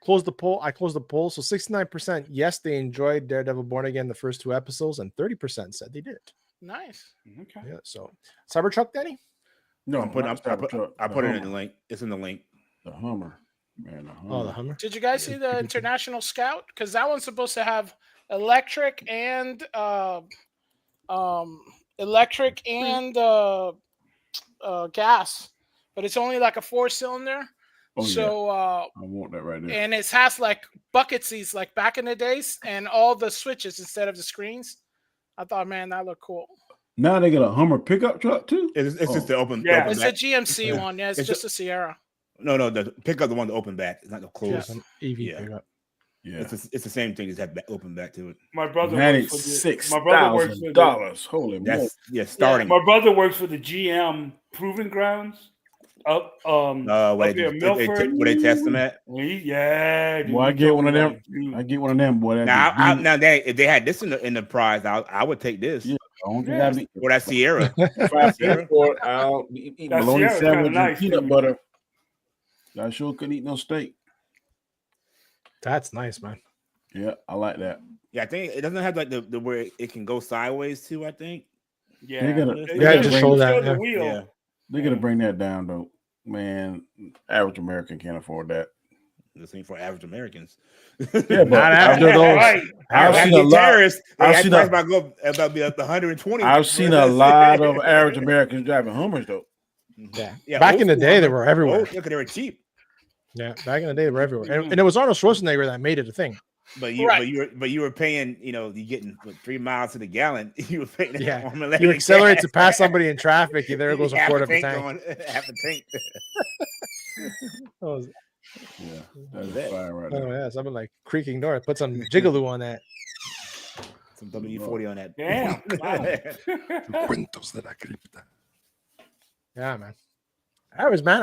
close the poll. I closed the poll. So 69% yes, they enjoyed Daredevil Born Again the first 2 episodes, and 30% said they did.
Nice.
Okay. Yeah. So Cybertruck, Danny.
No,
I put it in the link. It's in the link.
The Hummer. Man, the Hummer.
Oh, the Hummer.
Did you guys see the International Scout? Because that one's supposed to have electric and gas, but it's only like a 4-cylinder. I
want that right there.
And it has like bucket seats, like back in the days, and all the switches instead of the screens. I thought, man, that looked cool.
Now they got a Hummer pickup truck too.
It's just the open.
Yeah, it's a GMC one. Yeah, it's just a Sierra.
No, the pickup, the one to open back. It's not the closed.
Yeah, EV pickup.
Yeah, it's the same thing. Just have open back to it.
My brother
$96,000. Holy moly!
Starting.
My brother works for the GM Proving Grounds. Where
they test them at?
Dude,
I get one of them. I get one of them, boy.
Now, if they had this in the prize, I would take this.
Yeah,
or that Sierra.
I'll eat bologna sandwich and peanut butter. I sure couldn't eat no steak.
That's nice, man.
Yeah, I like that.
Yeah, I think it doesn't have like the where it can go sideways too. I think.
Yeah,
Yeah, just show that.
The wheel.
Yeah.
They're gonna bring that down though. Man, average American can't afford that.
This thing for average Americans.
Yeah, but not after those.
Right.
I've seen a lot.
I've seen about be up to 120.
I've seen a lot of average Americans driving Hummers though.
Yeah. Back in the day, they were everywhere.
Yeah, they were cheap.
Yeah, back in the day, they were everywhere, and it was Arnold Schwarzenegger that made it a thing.
But you were paying. You know, you getting 3 miles to the gallon. You were paying.
Yeah, you accelerate to pass somebody in traffic. There goes a quarter of a tank.
Half a tank.
Yeah, that's fire right there.
Oh yeah, something like creaking door. Put some Jigaloo on that.
Some W40 on that.
Damn.
Yeah, man. Anyways, man,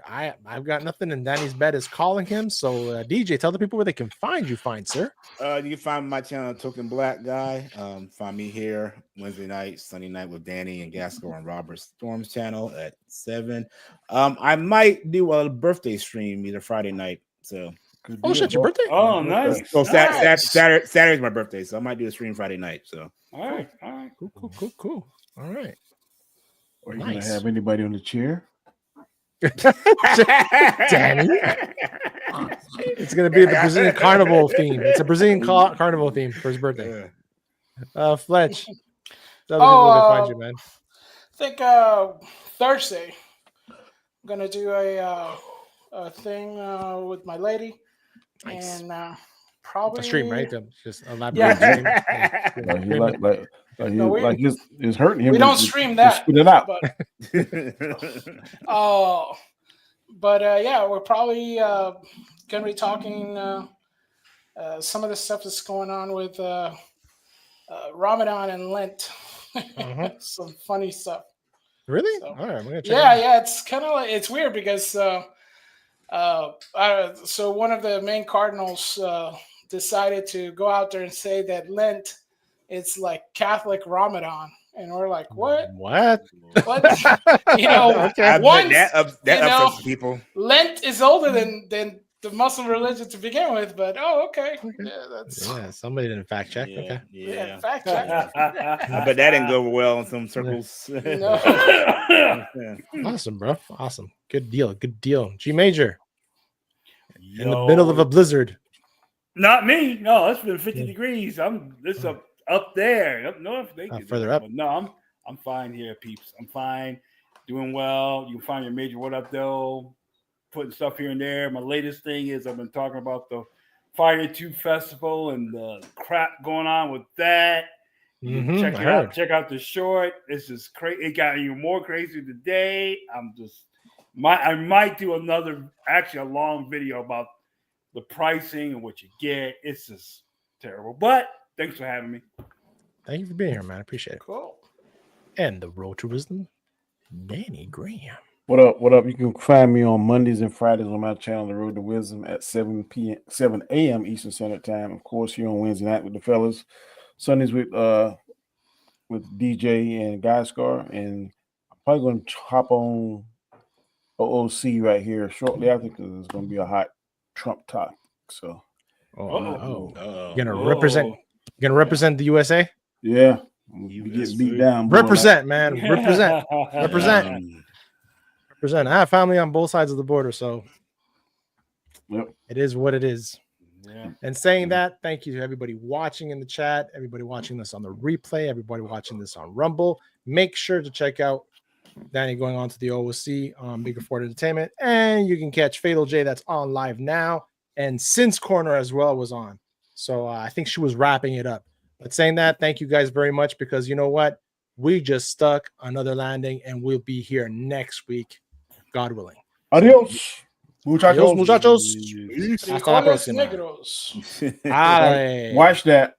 I've got nothing, and Danny's bed is calling him. So, DJ, tell the people where they can find you, fine sir.
You can find my channel, Token Black Guy. Find me here Wednesday night, Sunday night with Danny and Gasco on Robert Storm's channel at 7. I might do a birthday stream either Friday night. So,
oh shit, your birthday?
Oh, nice.
So Saturday's my birthday, so I might do a stream Friday night. So,
all right,
cool. All right.
Are you gonna have anybody on the chair?
Danny, it's gonna be the Brazilian carnival theme. It's a Brazilian carnival theme for his birthday. Fletch, tell the people where to find you, man.
I think Thursday I'm gonna do a thing with my lady, and probably
a stream, right? Just elaborate.
It's hurting him.
We don't stream that.
Spit it out.
But yeah, we're probably gonna be talking some of the stuff that's going on with Ramadan and Lent. Some funny stuff.
Really?
So,
all right, I'm gonna check
yeah. It's kind of like, it's weird because so one of the main cardinals decided to go out there and say that Lent, it's like Catholic Ramadan, and we're like, what? You know,
that upsets people.
Lent is older than the Muslim religion to begin with, but okay. Yeah,
somebody didn't fact check.
Yeah, fact check.
I bet that didn't go well in some circles.
No.
Awesome, bro. Awesome. Good deal. G Major. In the middle of a blizzard.
Not me. No, it's been 50 degrees. It's up there, up north.
Further up.
But no, I'm fine here, peeps. I'm fine, doing well. You can find your Major What Up though, putting stuff here and there. My latest thing is I've been talking about the Fire Tube Festival and the crap going on with that. Check it out. Check out the short. It's just crazy. It got even more crazy today. I might do a long video about the pricing and what you get. It's just terrible. But thanks for having me.
Thank you for being here, man. I appreciate it.
Cool.
And the Road to Wisdom, Danny Graham.
What up? You can find me on Mondays and Fridays on my channel, The Road to Wisdom, at 7 a.m. Eastern Standard Time. Of course, here on Wednesday night with the fellas. Sundays with DJ and Guy Scar. And I'm probably going to hop on OOC right here shortly after because it's going to be a hot Trump topic. So,
gonna represent the USA.
Yeah, you get beat down.
Represent, man. Represent. I have family on both sides of the border, so it is what it is.
Yeah.
And saying that, thank you to everybody watching in the chat, everybody watching this on the replay, everybody watching this on Rumble. Make sure to check out Danny going on to the OOC on Bigger Ford Entertainment, and you can catch Fatal J that's on live now, and Sin's Corner as well was on. So I think she was wrapping it up. But saying that, thank you guys very much, because you know what? We just stuck another landing, and we'll be here next week, God willing.
Adios.
Muchachos.
Hasta la próxima.
Watch that.